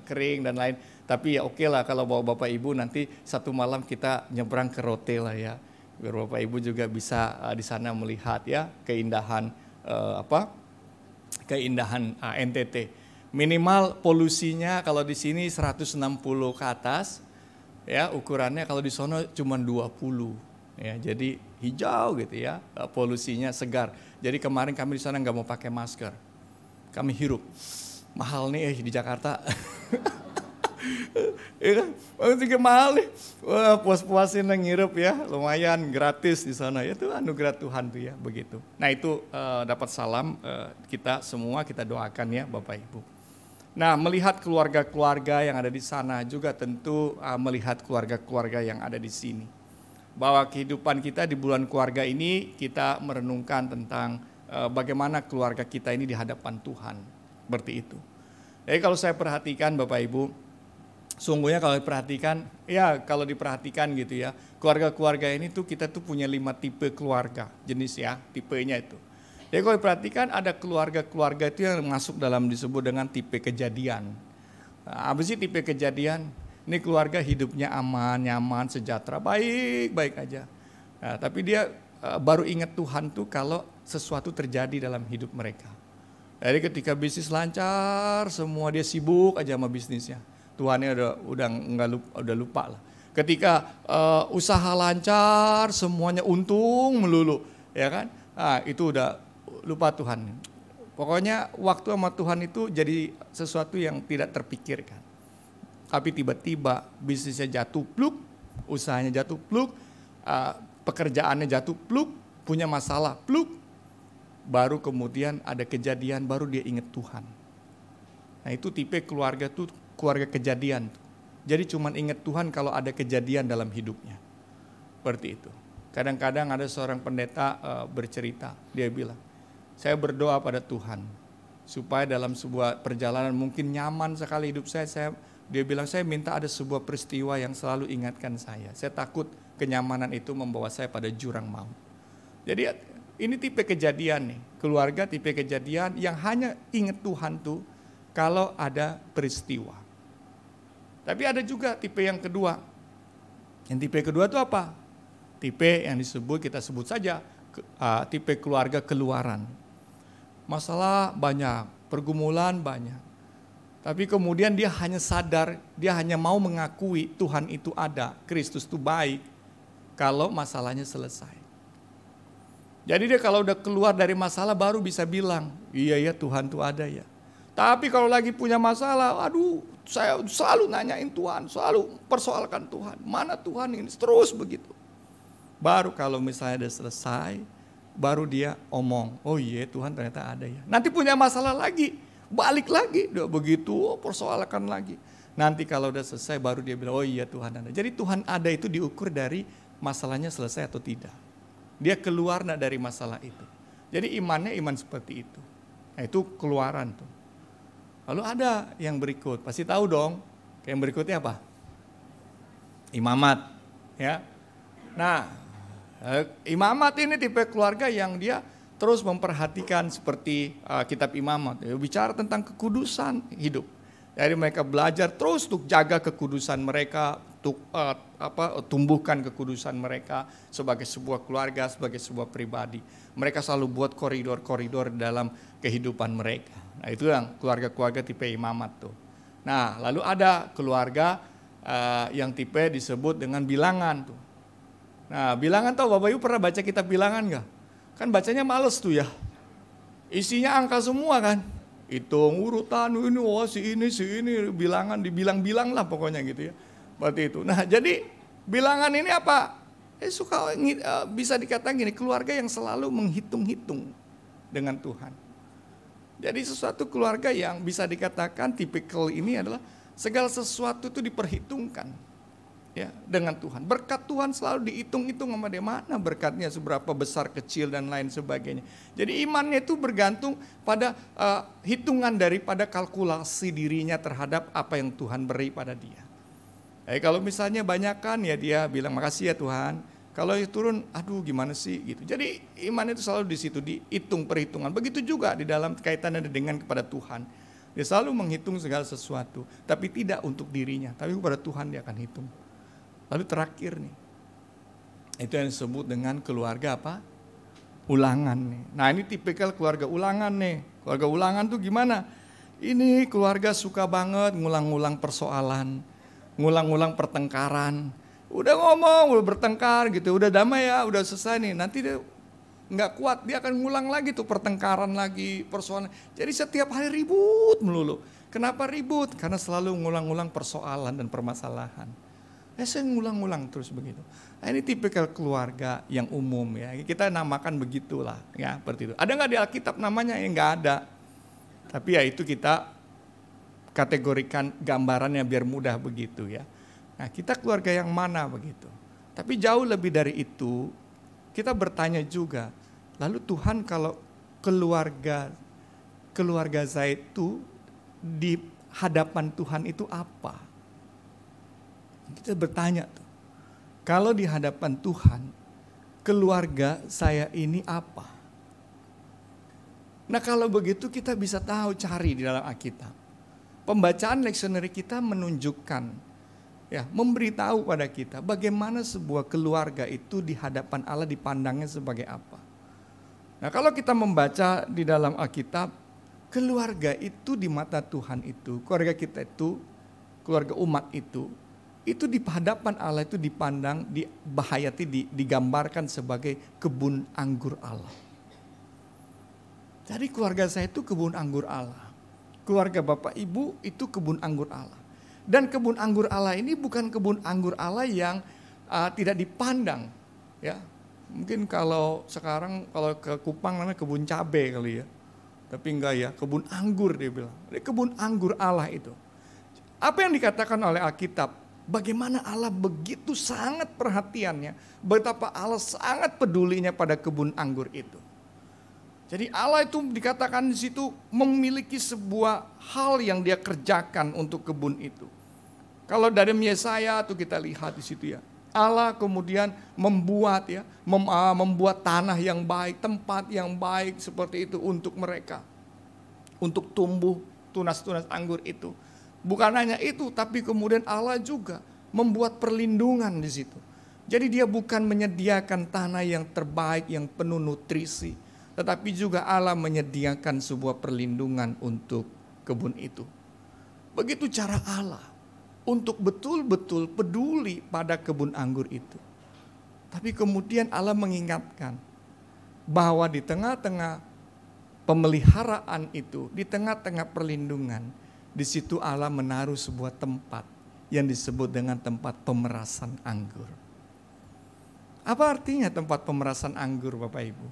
kering dan lain. Tapi ya oke lah kalau bawa Bapak Ibu nanti satu malam kita nyebrang ke Rote lah ya. Biar Bapak Ibu juga bisa di sana melihat ya keindahan keindahan NTT. Minimal polusinya kalau di sini 160 ke atas ya, ukurannya kalau di sono cuma 20 ya. Jadi hijau gitu ya, polusinya segar. Jadi kemarin kami di sana nggak mau pakai masker. Kami hirup mahal nih di Jakarta. Ya kan, tiket mahal nih. Wah, puas-puasin lah ngirup ya, lumayan gratis di sana. Itu anugerah Tuhan tuh ya, begitu. Nah itu dapat salam kita semua, kita doakan ya Bapak Ibu. Nah melihat keluarga-keluarga yang ada di sana juga tentu melihat keluarga-keluarga yang ada di sini. Bahwa kehidupan kita di bulan keluarga ini kita merenungkan tentang bagaimana keluarga kita ini di hadapan Tuhan. Seperti itu. Jadi kalau saya perhatikan Bapak Ibu, sungguhnya kalau diperhatikan, ya kalau diperhatikan gitu ya, keluarga-keluarga ini tuh kita tuh punya 5 tipe keluarga jenis ya, tipenya itu. Jadi kalau diperhatikan ada keluarga-keluarga itu yang masuk dalam disebut dengan tipe kejadian. Nah, apa sih tipe kejadian? Ini keluarga hidupnya aman, nyaman, sejahtera, baik-baik aja. Nah, tapi dia baru ingat Tuhan tuh kalau sesuatu terjadi dalam hidup mereka. Jadi ketika bisnis lancar, semua dia sibuk aja sama bisnisnya. Tuhannya udah lupa lah. Ketika usaha lancar, semuanya untung melulu, ya kan? Nah, itu udah lupa Tuhan. Pokoknya waktu sama Tuhan itu jadi sesuatu yang tidak terpikirkan. Tapi tiba-tiba bisnisnya jatuh pluk, usahanya jatuh pluk, pekerjaannya jatuh pluk, punya masalah pluk. Baru kemudian ada kejadian, baru dia ingat Tuhan. Nah itu tipe keluarga tuh keluarga kejadian. Jadi cuman ingat Tuhan kalau ada kejadian dalam hidupnya. Seperti itu. Kadang-kadang ada seorang pendeta bercerita, dia bilang, saya berdoa pada Tuhan supaya dalam sebuah perjalanan mungkin nyaman sekali hidup dia bilang saya minta ada sebuah peristiwa yang selalu ingatkan saya. Saya takut kenyamanan itu membawa saya pada jurang maut. Jadi ini tipe kejadian nih, keluarga tipe kejadian yang hanya ingat Tuhan tuh kalau ada peristiwa. Tapi ada juga tipe yang kedua. Yang tipe kedua itu apa? Tipe yang kita sebut saja tipe keluarga keluaran. Masalah banyak, pergumulan banyak. Tapi kemudian dia hanya sadar, dia hanya mau mengakui Tuhan itu ada, Kristus itu baik kalau masalahnya selesai. Jadi dia kalau udah keluar dari masalah baru bisa bilang, iya ya Tuhan itu ada ya. Tapi kalau lagi punya masalah, aduh saya selalu nanyain Tuhan, selalu persoalkan Tuhan. Mana Tuhan ini? Terus begitu. Baru kalau misalnya udah selesai, baru dia omong, oh iya Tuhan ternyata ada ya. Nanti punya masalah lagi, balik lagi, udah begitu persoalkan lagi. Nanti kalau udah selesai baru dia bilang, oh iya Tuhan ada. Jadi Tuhan ada itu diukur dari masalahnya selesai atau tidak. Dia keluar dari masalah itu. Jadi imannya iman seperti itu. Nah itu keluaran tuh. Lalu ada yang berikut, pasti tahu dong. Yang berikutnya apa? Imamat. Ya. Nah, imamat ini tipe keluarga yang dia terus memperhatikan seperti kitab Imamat. Bicara tentang kekudusan hidup. Jadi mereka belajar terus untuk jaga kekudusan mereka, untuk tumbuhkan kekudusan mereka sebagai sebuah keluarga, sebagai sebuah pribadi. Mereka selalu buat koridor-koridor dalam kehidupan mereka. Nah itu yang keluarga-keluarga tipe imamat tuh. Nah lalu ada keluarga yang tipe disebut dengan bilangan tuh. Nah bilangan tuh Bapak Ibu pernah baca kitab bilangan gak? Kan bacanya males tuh ya. Isinya angka semua kan. Hitung urutan ini, wah si ini, bilangan, dibilang-bilang lah pokoknya gitu ya. Seperti itu. Nah jadi bilangan ini apa? Bisa dikatakan gini, keluarga yang selalu menghitung-hitung dengan Tuhan. Jadi sesuatu keluarga yang bisa dikatakan tipikal ini adalah segala sesuatu itu diperhitungkan ya dengan Tuhan. Berkat Tuhan selalu dihitung-hitung sama dia, mana berkatnya, seberapa besar, kecil dan lain sebagainya. Jadi imannya itu bergantung pada hitungan daripada kalkulasi dirinya terhadap apa yang Tuhan beri pada dia. Kalau misalnya banyakkan ya dia bilang makasih ya Tuhan. Kalau turun, aduh gimana sih gitu. Jadi iman itu selalu di situ, dihitung perhitungan. Begitu juga di dalam kaitannya dengan kepada Tuhan. Dia selalu menghitung segala sesuatu, tapi tidak untuk dirinya, tapi kepada Tuhan dia akan hitung. Lalu terakhir nih, itu yang disebut dengan keluarga apa? Ulangan nih. Nah ini tipikal keluarga ulangan nih. Keluarga ulangan tuh gimana? Ini keluarga suka banget ngulang-ngulang persoalan, ngulang-ngulang pertengkaran. Udah ngomong, udah bertengkar gitu, udah damai ya, udah selesai nih. Nanti dia nggak kuat, dia akan ngulang lagi tuh pertengkaran lagi, persoalan. Jadi setiap hari ribut melulu. Kenapa ribut? Karena selalu ngulang-ngulang persoalan dan permasalahan. Saya ngulang-ngulang terus begitu. Nah, ini tipikal keluarga yang umum ya. Kita namakan begitulah ya, seperti itu. Ada nggak di Alkitab namanya? Ya nggak ada. Tapi ya itu kita kategorikan gambarannya biar mudah begitu ya. Nah, kita keluarga yang mana begitu. Tapi jauh lebih dari itu, kita bertanya juga, lalu Tuhan kalau keluarga saya itu di hadapan Tuhan itu apa? Kita bertanya tuh, kalau di hadapan Tuhan, keluarga saya ini apa? Nah kalau begitu kita bisa tahu cari di dalam Alkitab. Pembacaan leksioneri kita menunjukkan, ya, memberitahu pada kita bagaimana sebuah keluarga itu di hadapan Allah dipandangnya sebagai apa. Nah kalau kita membaca di dalam Alkitab, keluarga itu di mata Tuhan itu, keluarga kita itu, keluarga umat itu di hadapan Allah itu dipandang, dibahayati, digambarkan sebagai kebun anggur Allah. Jadi keluarga saya itu kebun anggur Allah. Keluarga Bapak Ibu itu kebun anggur Allah. Dan kebun anggur Allah ini bukan kebun anggur Allah yang tidak dipandang. Ya, mungkin kalau sekarang kalau ke Kupang namanya kebun cabai kali ya. Tapi enggak ya, kebun anggur dia bilang. Kebun anggur Allah itu. Apa yang dikatakan oleh Alkitab? Bagaimana Allah begitu sangat perhatiannya, betapa Allah sangat pedulinya pada kebun anggur itu. Jadi Allah itu dikatakan di situ memiliki sebuah hal yang dia kerjakan untuk kebun itu. Kalau dari Yesaya tuh kita lihat di situ ya. Allah kemudian membuat ya, membuat tanah yang baik, tempat yang baik seperti itu untuk mereka. Untuk tumbuh tunas-tunas anggur itu. Bukan hanya itu, tapi kemudian Allah juga membuat perlindungan di situ. Jadi dia bukan menyediakan tanah yang terbaik, yang penuh nutrisi, tetapi juga Allah menyediakan sebuah perlindungan untuk kebun itu. Begitu cara Allah untuk betul-betul peduli pada kebun anggur itu. Tapi kemudian Allah mengingatkan bahwa di tengah-tengah pemeliharaan itu, di tengah-tengah perlindungan, di situ Allah menaruh sebuah tempat yang disebut dengan tempat pemerasan anggur. Apa artinya tempat pemerasan anggur Bapak Ibu?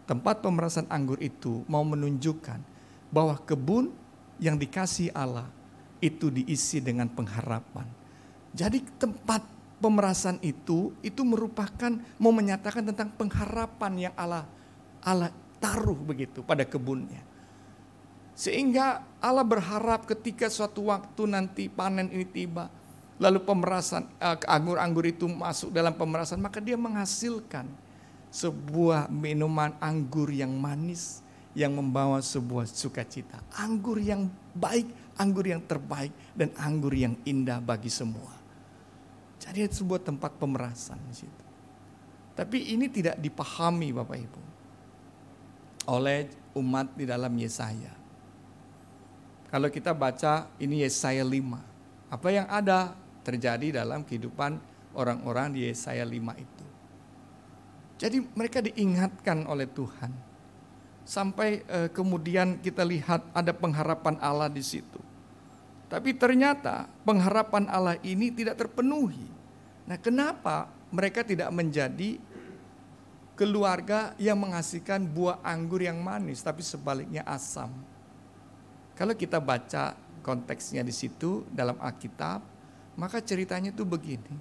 Tempat pemerasan anggur itu mau menunjukkan bahwa kebun yang dikasih Allah itu diisi dengan pengharapan. Jadi tempat pemerasan itu merupakan mau menyatakan tentang pengharapan yang Allah taruh begitu pada kebunnya. Sehingga Allah berharap ketika suatu waktu nanti panen ini tiba, lalu pemerasan anggur-anggur itu masuk dalam pemerasan, maka dia menghasilkan sebuah minuman anggur yang manis yang membawa sebuah sukacita. Anggur yang baik, anggur yang terbaik, dan anggur yang indah bagi semua. Jadi itu sebuah tempat pemerasan di situ. Tapi ini tidak dipahami Bapak Ibu oleh umat di dalam Yesaya. Kalau kita baca ini Yesaya 5. Apa yang ada terjadi dalam kehidupan orang-orang di Yesaya 5 itu. Jadi mereka diingatkan oleh Tuhan. Sampai kemudian kita lihat ada pengharapan Allah di situ. Tapi ternyata pengharapan Allah ini tidak terpenuhi. Nah, kenapa mereka tidak menjadi keluarga yang menghasilkan buah anggur yang manis, tapi sebaliknya asam? Kalau kita baca konteksnya di situ dalam Alkitab, maka ceritanya itu begini.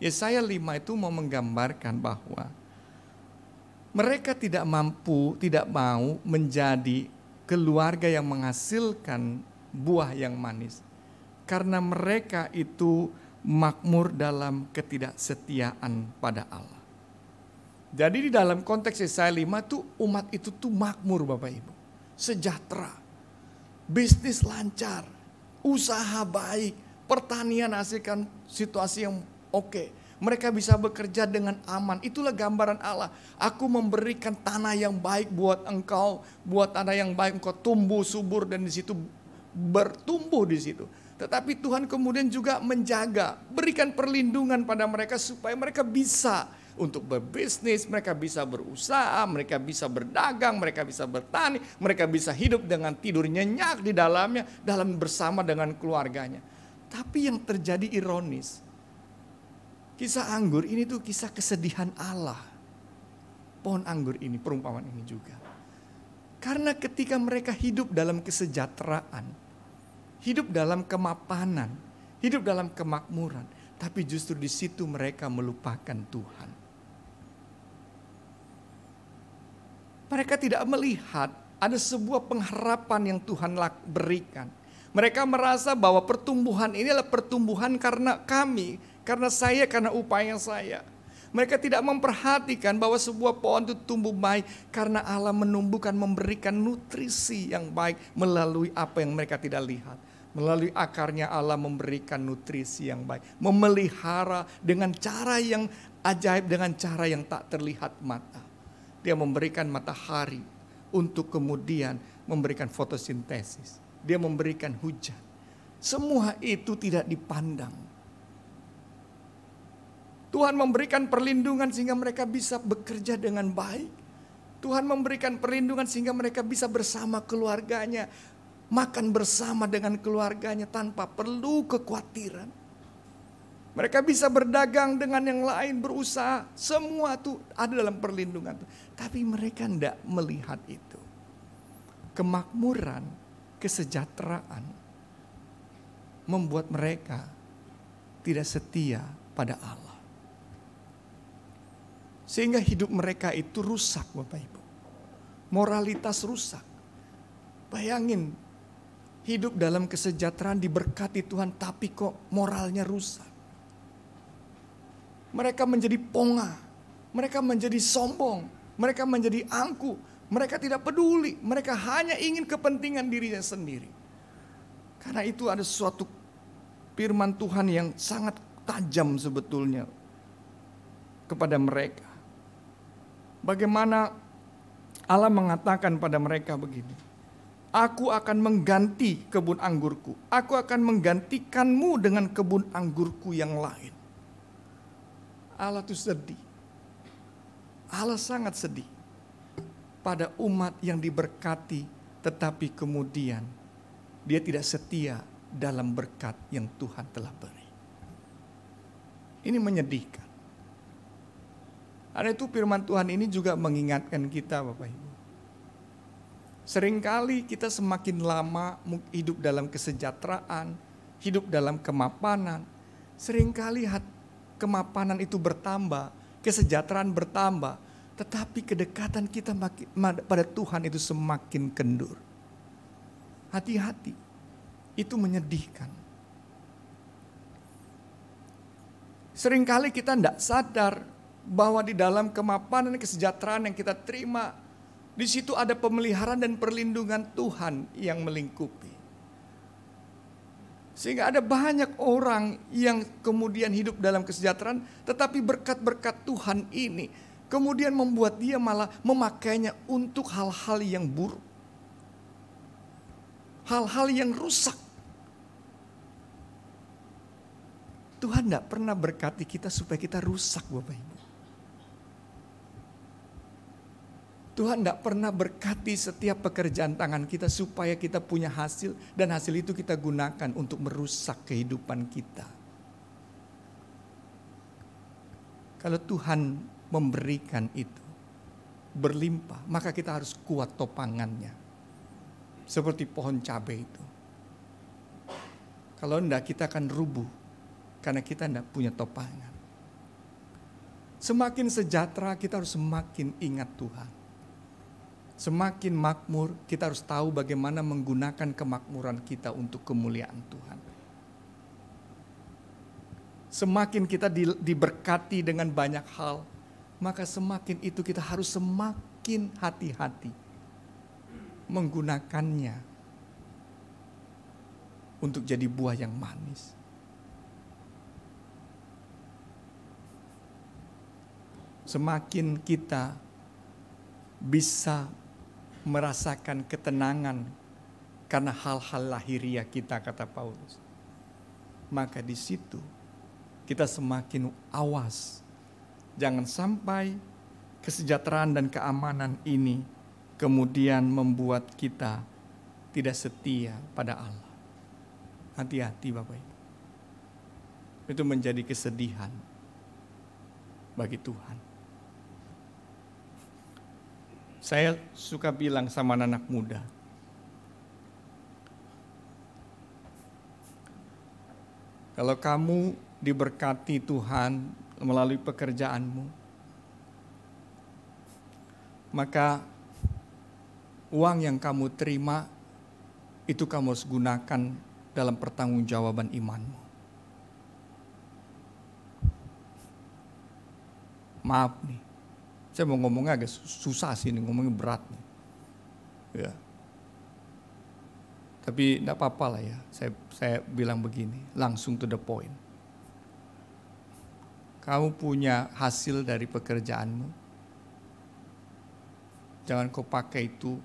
Yesaya 5 itu mau menggambarkan bahwa mereka tidak mampu, tidak mau menjadi keluarga yang menghasilkan buah yang manis. Karena mereka itu makmur dalam ketidaksetiaan pada Allah. Jadi di dalam konteks Yesaya 5 itu umat itu tuh makmur Bapak Ibu. Sejahtera. Bisnis lancar, usaha baik, pertanian hasilkan situasi yang oke. Mereka bisa bekerja dengan aman. Itulah gambaran Allah. Aku memberikan tanah yang baik buat engkau, buat tanah yang baik engkau tumbuh subur dan di situ bertumbuh di situ. Tetapi Tuhan kemudian juga menjaga, berikan perlindungan pada mereka supaya mereka bisa untuk berbisnis, mereka bisa berusaha, mereka bisa berdagang, mereka bisa bertani, mereka bisa hidup dengan tidur nyenyak di dalamnya, dalam bersama dengan keluarganya. Tapi yang terjadi ironis, kisah anggur ini tuh kisah kesedihan Allah. Pohon anggur ini, perumpamaan ini juga. Karena ketika mereka hidup dalam kesejahteraan, hidup dalam kemapanan, hidup dalam kemakmuran, tapi justru di situ mereka melupakan Tuhan. Mereka tidak melihat ada sebuah pengharapan yang Tuhan berikan. Mereka merasa bahwa pertumbuhan ini adalah pertumbuhan karena kami, karena saya, karena upaya saya. Mereka tidak memperhatikan bahwa sebuah pohon itu tumbuh baik karena Allah menumbuhkan, memberikan nutrisi yang baik melalui apa yang mereka tidak lihat. Melalui akarnya Allah memberikan nutrisi yang baik. Memelihara dengan cara yang ajaib, dengan cara yang tak terlihat mata. Dia memberikan matahari untuk kemudian memberikan fotosintesis. Dia memberikan hujan. Semua itu tidak dipandang. Tuhan memberikan perlindungan sehingga mereka bisa bekerja dengan baik. Tuhan memberikan perlindungan sehingga mereka bisa bersama keluarganya. Makan bersama dengan keluarganya tanpa perlu kekhawatiran. Mereka bisa berdagang dengan yang lain, berusaha. Semua itu ada dalam perlindungan. Tapi mereka tidak melihat itu. Kemakmuran, kesejahteraan membuat mereka tidak setia pada Allah. Sehingga hidup mereka itu rusak, Bapak Ibu. Moralitas rusak. Bayangin, hidup dalam kesejahteraan diberkati Tuhan, tapi kok moralnya rusak. Mereka menjadi ponga, mereka menjadi sombong, mereka menjadi angkuh, mereka tidak peduli, mereka hanya ingin kepentingan dirinya sendiri. Karena itu ada suatu firman Tuhan yang sangat tajam sebetulnya kepada mereka. Bagaimana Allah mengatakan pada mereka begini, aku akan mengganti kebun anggurku, aku akan menggantikanmu dengan kebun anggurku yang lain. Allah itu sedih. Allah sangat sedih pada umat yang diberkati tetapi kemudian dia tidak setia dalam berkat yang Tuhan telah beri. Ini menyedihkan. Karena itu firman Tuhan ini juga mengingatkan kita, Bapak Ibu. Seringkali kita semakin lama hidup dalam kesejahteraan, hidup dalam kemapanan. Seringkali kemapanan itu bertambah, kesejahteraan bertambah, tetapi kedekatan kita pada Tuhan itu semakin kendur. Hati-hati, itu menyedihkan. Seringkali kita tidak sadar bahwa di dalam kemapanan dan kesejahteraan yang kita terima, di situ ada pemeliharaan dan perlindungan Tuhan yang melingkupi. Sehingga ada banyak orang yang kemudian hidup dalam kesejahteraan, tetapi berkat-berkat Tuhan ini kemudian membuat dia malah memakainya untuk hal-hal yang buruk. Hal-hal yang rusak. Tuhan tidak pernah berkati kita supaya kita rusak, Bapak Ibu. Tuhan tidak pernah berkati setiap pekerjaan tangan kita supaya kita punya hasil dan hasil itu kita gunakan untuk merusak kehidupan kita. Kalau Tuhan memberikan itu berlimpah, maka kita harus kuat topangannya. Seperti pohon cabai itu. Kalau enggak kita akan rubuh karena kita enggak punya topangan. Semakin sejahtera kita harus semakin ingat Tuhan. Semakin makmur, kita harus tahu bagaimana menggunakan kemakmuran kita untuk kemuliaan Tuhan. Semakin kita diberkati dengan banyak hal, maka semakin itu kita harus semakin hati-hati menggunakannya untuk jadi buah yang manis. Semakin kita bisa merasakan ketenangan karena hal-hal lahiriah kita, kata Paulus, maka di situ kita semakin awas Jangan sampai kesejahteraan dan keamanan ini kemudian membuat kita tidak setia pada Allah. Hati-hati Bapak Ibu. Itu menjadi kesedihan bagi Tuhan. Saya suka bilang sama anak muda, kalau kamu diberkati Tuhan melalui pekerjaanmu, maka uang yang kamu terima itu kamu harus gunakan dalam pertanggungjawaban imanmu. Maaf nih, saya mau ngomongnya agak susah sih, ngomongnya berat nih. Ya. Tapi enggak apa-apa lah ya, saya bilang begini, langsung to the point. Kamu punya hasil dari pekerjaanmu, jangan kau pakai itu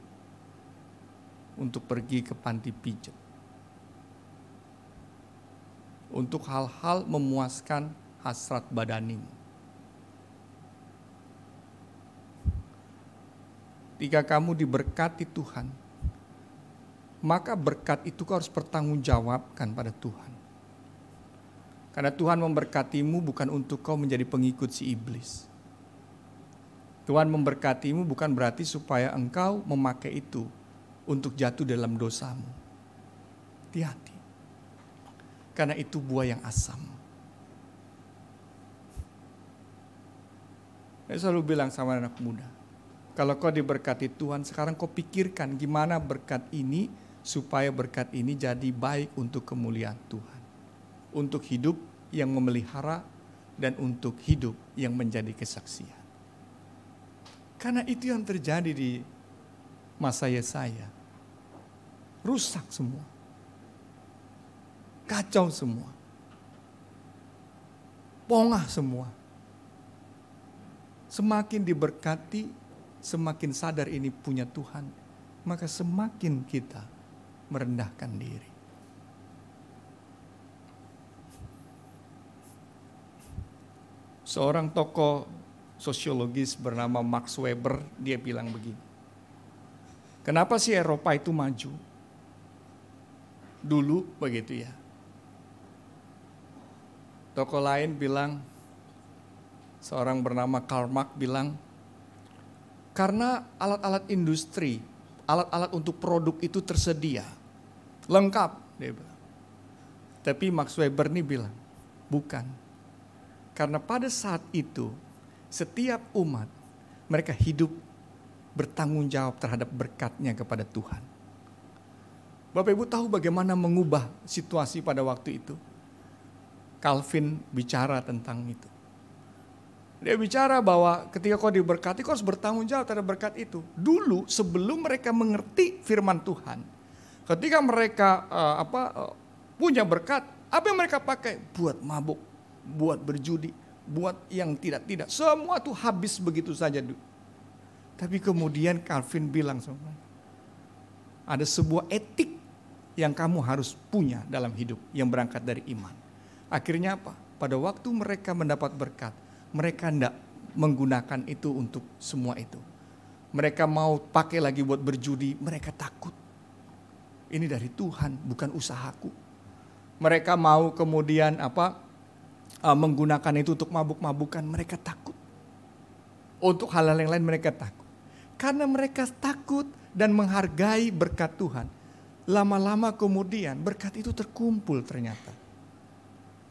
untuk pergi ke panti pijat. Untuk hal-hal memuaskan hasrat badanimu. Jika kamu diberkati Tuhan, maka berkat itu kau harus bertanggungjawabkan pada Tuhan. Karena Tuhan memberkatimu bukan untuk kau menjadi pengikut si iblis. Tuhan memberkatimu bukan berarti supaya engkau memakai itu untuk jatuh dalam dosamu. Hati-hati. Karena itu buah yang asam. Saya selalu bilang sama anak muda, kalau kau diberkati Tuhan, sekarang kau pikirkan gimana berkat ini supaya berkat ini jadi baik untuk kemuliaan Tuhan. Untuk hidup yang memelihara dan untuk hidup yang menjadi kesaksian. Karena itu yang terjadi di masa Yesaya. Rusak semua. Kacau semua. Pongah semua. Semakin diberkati, semakin sadar ini punya Tuhan, maka semakin kita merendahkan diri. Seorang tokoh sosiologis bernama Max Weber, dia bilang begini, kenapa sih Eropa itu maju? Dulu begitu ya. Tokoh lain bilang, seorang bernama Karl Marx bilang, karena alat-alat industri, alat-alat untuk produk itu tersedia, lengkap, dia bilang. Tapi Max Weber ini bilang, bukan. Karena pada saat itu, setiap umat, mereka hidup bertanggung jawab terhadap berkatnya kepada Tuhan. Bapak Ibu tahu bagaimana mengubah situasi pada waktu itu? Calvin bicara tentang itu. Dia bicara bahwa ketika kau diberkati, kau harus bertanggung jawab terhadap berkat itu. Dulu sebelum mereka mengerti firman Tuhan, ketika mereka punya berkat, apa yang mereka pakai? Buat mabuk, buat berjudi, buat yang tidak-tidak. Semua itu habis begitu saja. Tapi kemudian Calvin bilang, ada sebuah etik yang kamu harus punya dalam hidup yang berangkat dari iman. Akhirnya apa? Pada waktu mereka mendapat berkat, mereka tidak menggunakan itu untuk semua itu. Mereka mau pakai lagi buat berjudi, mereka takut. Ini dari Tuhan, bukan usahaku. Mereka mau kemudian menggunakan itu untuk mabuk-mabukan, mereka takut. Untuk hal-hal yang lain mereka takut. Karena mereka takut dan menghargai berkat Tuhan. Lama-lama kemudian berkat itu terkumpul ternyata.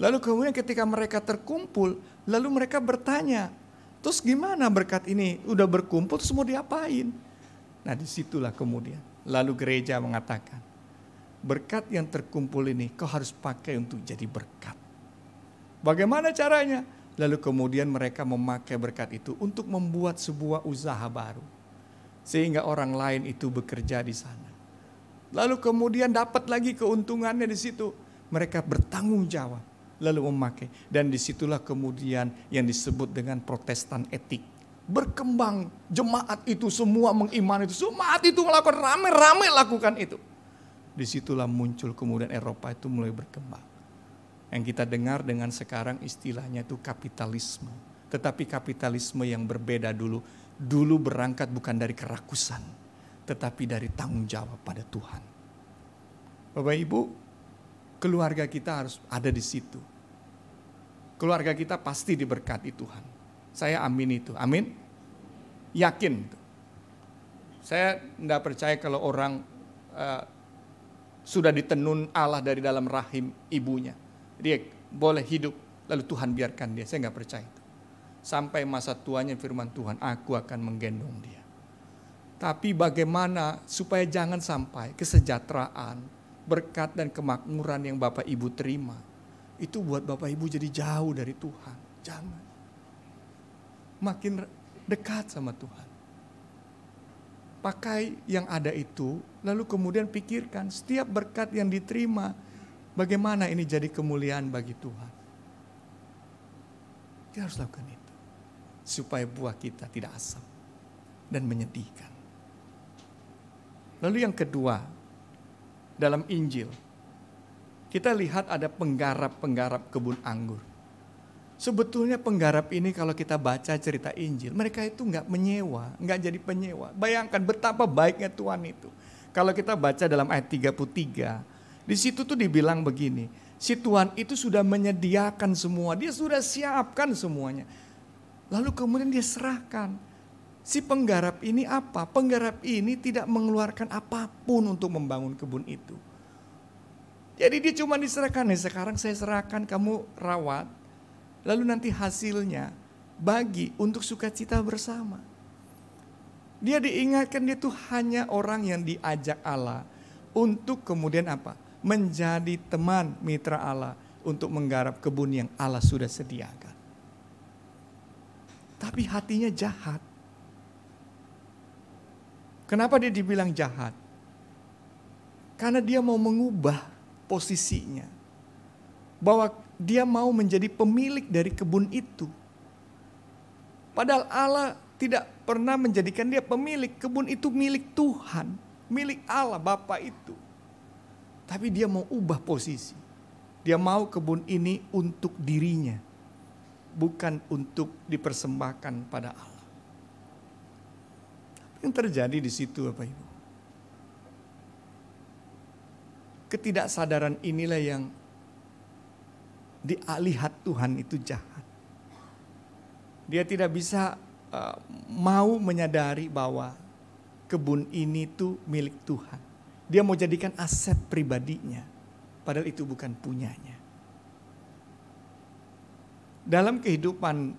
Lalu kemudian ketika mereka terkumpul, lalu mereka bertanya, terus gimana berkat ini? Udah berkumpul terus mau diapain? Nah disitulah kemudian, lalu gereja mengatakan, berkat yang terkumpul ini kau harus pakai untuk jadi berkat. Bagaimana caranya? Lalu kemudian mereka memakai berkat itu untuk membuat sebuah usaha baru. Sehingga orang lain itu bekerja di sana. Lalu kemudian dapat lagi keuntungannya di situ. Mereka bertanggung jawab. Lalu memakai. Dan disitulah kemudian yang disebut dengan Protestan etik. Berkembang, jemaat itu semua mengimani itu. Jemaat itu melakukan rame-rame lakukan itu. Disitulah muncul kemudian Eropa itu mulai berkembang. Yang kita dengar dengan sekarang istilahnya itu kapitalisme. Tetapi kapitalisme yang berbeda dulu berangkat bukan dari kerakusan, tetapi dari tanggung jawab pada Tuhan. Bapak Ibu, keluarga kita harus ada di situ. Keluarga kita pasti diberkati Tuhan. Saya amin itu, amin. Yakin. Saya tidak percaya kalau orang sudah ditenun Allah dari dalam rahim ibunya, dia boleh hidup lalu Tuhan biarkan dia. Saya nggak percaya itu. Sampai masa tuanya firman Tuhan, aku akan menggendong dia. Tapi bagaimana supaya jangan sampai kesejahteraan, berkat dan kemakmuran yang Bapak Ibu terima, itu buat Bapak Ibu jadi jauh dari Tuhan. Jangan. Makin dekat sama Tuhan. Pakai yang ada itu, lalu kemudian pikirkan setiap berkat yang diterima, bagaimana ini jadi kemuliaan bagi Tuhan. Kita harus lakukan itu. Supaya buah kita tidak asam dan menyedihkan. Lalu yang kedua, dalam Injil, kita lihat ada penggarap-penggarap kebun anggur. Sebetulnya penggarap ini kalau kita baca cerita Injil, mereka itu nggak menyewa, nggak jadi penyewa. Bayangkan betapa baiknya Tuhan itu. Kalau kita baca dalam ayat 33, di situ tuh dibilang begini, si Tuhan itu sudah menyediakan semua, dia sudah siapkan semuanya. Lalu kemudian dia serahkan. Si penggarap ini apa? Penggarap ini tidak mengeluarkan apapun untuk membangun kebun itu. Jadi dia cuma diserahkan, nih sekarang saya serahkan kamu rawat. Lalu nanti hasilnya bagi untuk sukacita bersama. Dia diingatkan dia tuh hanya orang yang diajak Allah untuk kemudian apa? Menjadi teman mitra Allah untuk menggarap kebun yang Allah sudah sediakan. Tapi hatinya jahat. Kenapa dia dibilang jahat? Karena dia mau mengubah posisinya. Bahwa dia mau menjadi pemilik dari kebun itu. Padahal Allah tidak pernah menjadikan dia pemilik. Kebun itu milik Tuhan. Milik Allah Bapa itu. Tapi dia mau ubah posisi. Dia mau kebun ini untuk dirinya. Bukan untuk dipersembahkan pada Allah. Yang terjadi di situ Bapak Ibu. Ketidaksadaran inilah yang dilihat Tuhan itu jahat. Dia tidak bisa mau menyadari bahwa kebun ini tuh milik Tuhan. Dia mau jadikan aset pribadinya. Padahal itu bukan punyanya. Dalam kehidupan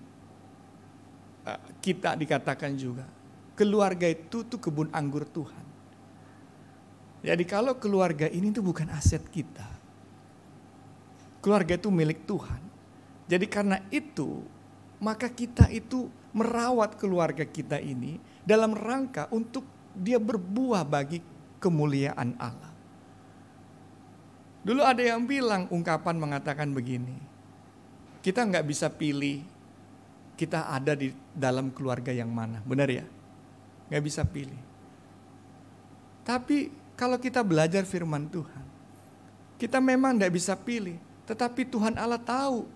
kita dikatakan juga, keluarga itu tuh kebun anggur Tuhan. Jadi kalau keluarga ini tuh bukan aset kita. Keluarga itu milik Tuhan. Jadi karena itu, maka kita itu merawat keluarga kita ini dalam rangka untuk dia berbuah bagi kemuliaan Allah. Dulu ada yang bilang, ungkapan mengatakan begini, kita nggak bisa pilih kita ada di dalam keluarga yang mana, benar ya? Nggak bisa pilih. Tapi kalau kita belajar firman Tuhan, kita memang nggak bisa pilih. Tetapi Tuhan Allah tahu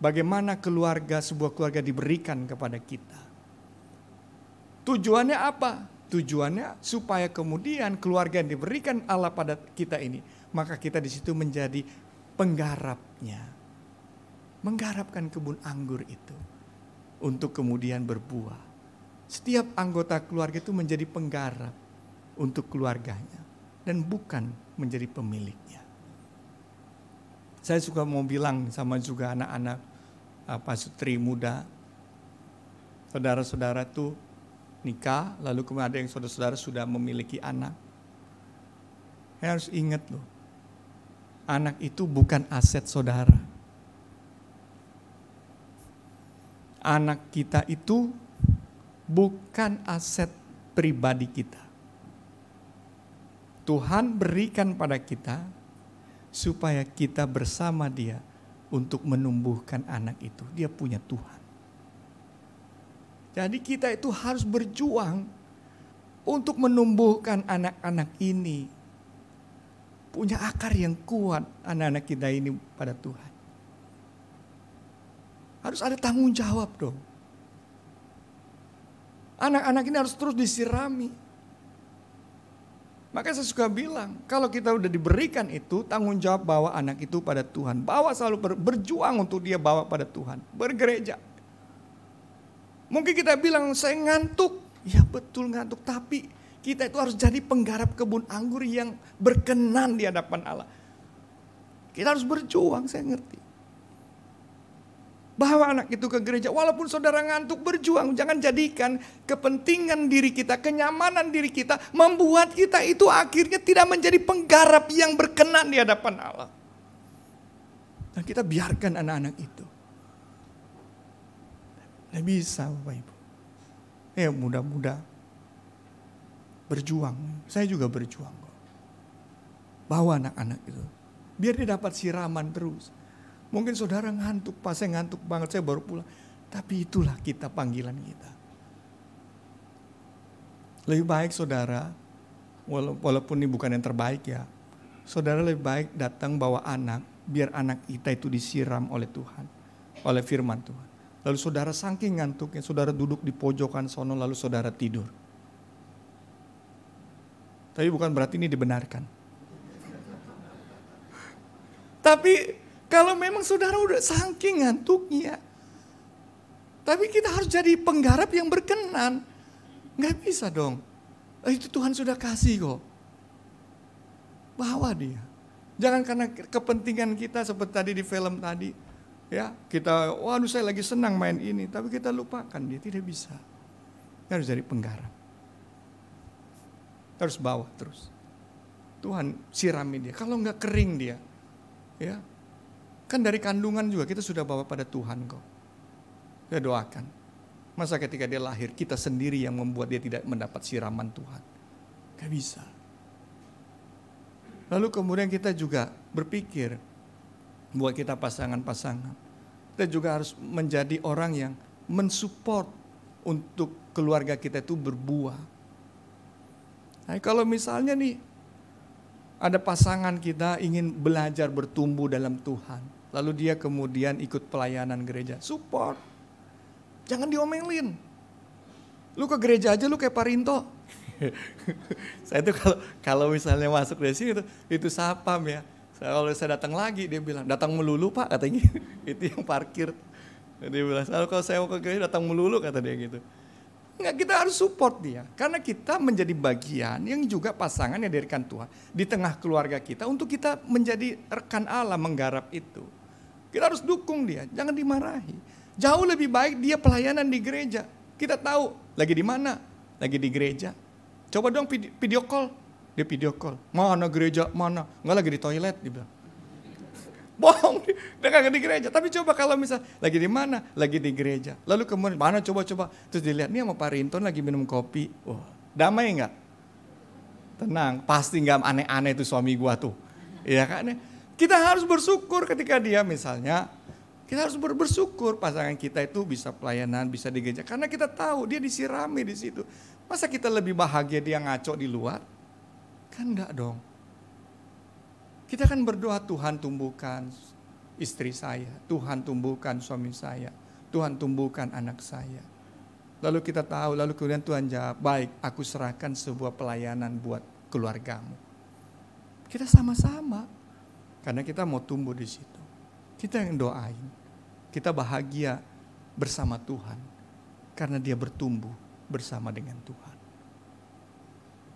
bagaimana sebuah keluarga diberikan kepada kita. Tujuannya apa? Tujuannya supaya kemudian keluarga yang diberikan Allah pada kita ini, maka kita di situ menjadi penggarapnya. Menggarapkan kebun anggur itu untuk kemudian berbuah. Setiap anggota keluarga itu menjadi penggarap untuk keluarganya dan bukan menjadi pemiliknya. Saya suka mau bilang sama juga anak-anak pasutri muda, saudara-saudara tuh nikah, lalu kemudian ada yang saudara-saudara sudah memiliki anak. Saya harus ingat loh, anak itu bukan aset saudara. Anak kita itu bukan aset pribadi kita. Tuhan berikan pada kita supaya kita bersama Dia untuk menumbuhkan anak itu. Dia punya Tuhan. Jadi kita itu harus berjuang untuk menumbuhkan anak-anak ini. Punya akar yang kuat anak-anak kita ini pada Tuhan. Harus ada tanggung jawab dong. Anak-anak ini harus terus disirami. Makanya saya suka bilang, kalau kita udah diberikan itu, tanggung jawab bawa anak itu pada Tuhan. Bawa selalu berjuang untuk dia bawa pada Tuhan. Bergereja. Mungkin kita bilang, saya ngantuk. Ya betul ngantuk, tapi kita itu harus jadi penggarap kebun anggur yang berkenan di hadapan Allah. Kita harus berjuang, saya ngerti. Bawa anak itu ke gereja, walaupun saudara ngantuk, berjuang. Jangan jadikan kepentingan diri kita, kenyamanan diri kita, membuat kita itu akhirnya tidak menjadi penggarap yang berkenan di hadapan Allah. Dan kita biarkan anak-anak itu. Tidak bisa Bapak Ibu. Ya mudah-mudah berjuang. Saya juga berjuang kok. Bawa anak-anak itu. Biar dia dapat siraman terus. Mungkin saudara ngantuk, pas saya ngantuk banget, saya baru pulang. Tapi itulah kita, panggilan kita. Lebih baik saudara, walaupun ini bukan yang terbaik ya. Saudara lebih baik datang bawa anak, biar anak kita itu disiram oleh Tuhan. Oleh firman Tuhan. Lalu saudara saking ngantuknya, saudara duduk di pojokan sono, lalu saudara tidur. Tapi bukan berarti ini dibenarkan. Tapi kalau memang saudara udah saking ngantuknya, tapi kita harus jadi penggarap yang berkenan. Nggak bisa dong. Itu Tuhan sudah kasih kok. Bawa dia. Jangan karena kepentingan kita seperti tadi di film tadi. Ya, kita, waduh saya lagi senang main ini. Tapi kita lupakan dia, tidak bisa. Kita harus jadi penggarap. Kita harus bawa terus. Tuhan sirami dia. Kalau nggak kering dia. Ya. Kan dari kandungan juga kita sudah bawa pada Tuhan kok. Kita doakan. Masa ketika dia lahir kita sendiri yang membuat dia tidak mendapat siraman Tuhan. Gak bisa. Lalu kemudian kita juga berpikir. Buat kita pasangan-pasangan. Kita juga harus menjadi orang yang mensupport untuk keluarga kita itu berbuah. Nah, kalau misalnya nih ada pasangan kita ingin belajar bertumbuh dalam Tuhan. Lalu dia kemudian ikut pelayanan gereja. Support. Jangan diomelin. Lu ke gereja aja lu kayak Pak Rinto. Saya tuh kalau misalnya masuk dari sini itu sapam ya. Kalau saya datang lagi dia bilang, datang melulu Pak katanya. Itu yang parkir. Dia bilang, kalau saya mau ke gereja datang melulu kata dia gitu. Enggak, kita harus support dia. Karena kita menjadi bagian yang juga pasangan yang diberikan Tuhan. Di tengah keluarga kita untuk kita menjadi rekan Allah menggarap itu. Kita harus dukung dia, jangan dimarahi. Jauh lebih baik dia pelayanan di gereja. Kita tahu lagi di mana, lagi di gereja. Coba dong video call. Dia video call. Mana gereja, mana? Enggak lagi di toilet, dia bilang. Bohong, dia gak di gereja. Tapi coba kalau misal lagi di mana? Lagi di gereja. Lalu kemudian mana coba-coba. Terus dilihat, nih sama Pak Rinton lagi minum kopi. Wah, damai gak? Tenang, pasti gak aneh-aneh itu suami gua tuh. Iya kan? Kita harus bersyukur ketika dia misalnya. Kita harus bersyukur pasangan kita itu bisa pelayanan, bisa di gereja. Karena kita tahu dia disirami di situ. Masa kita lebih bahagia dia ngaco di luar? Kan enggak dong. Kita kan berdoa, Tuhan tumbuhkan istri saya, Tuhan tumbuhkan suami saya, Tuhan tumbuhkan anak saya. Lalu kita tahu, lalu kemudian Tuhan jawab, baik aku serahkan sebuah pelayanan buat keluargamu. Kita sama-sama, karena kita mau tumbuh di situ. Kita yang doain, kita bahagia bersama Tuhan, karena dia bertumbuh bersama dengan Tuhan.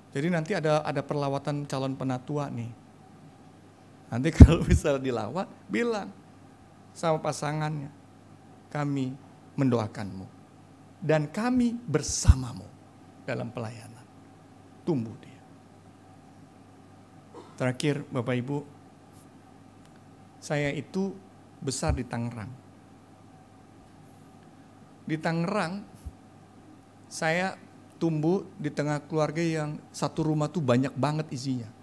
Jadi nanti ada perlawatan calon penatua nih. Nanti kalau misal dilawat, bilang sama pasangannya, kami mendoakanmu dan kami bersamamu dalam pelayanan. Tumbuh dia. Terakhir Bapak Ibu, saya itu besar di Tangerang. Di Tangerang, saya tumbuh di tengah keluarga yang satu rumah tuh banyak banget isinya.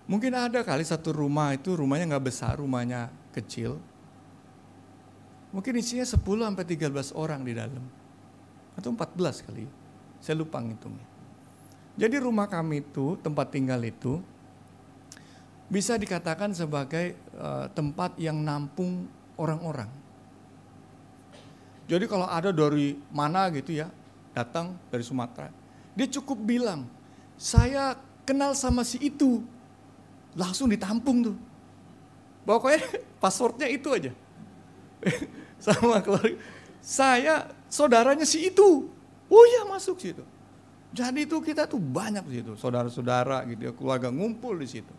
Mungkin ada kali satu rumah itu rumahnya gak besar, rumahnya kecil. Mungkin isinya 10-13 orang di dalam. Atau 14 kali, saya lupa ngitungnya. Jadi rumah kami itu, tempat tinggal itu, bisa dikatakan sebagai tempat yang nampung orang-orang. Jadi kalau ada dari mana gitu ya, datang dari Sumatera, dia cukup bilang, saya kenal sama si itu, langsung ditampung tuh. Pokoknya passwordnya itu aja. Sama keluarga, saya saudaranya si itu, oh iya masuk situ. Jadi itu kita tuh banyak di situ, saudara-saudara gitu ya, keluarga ngumpul di situ,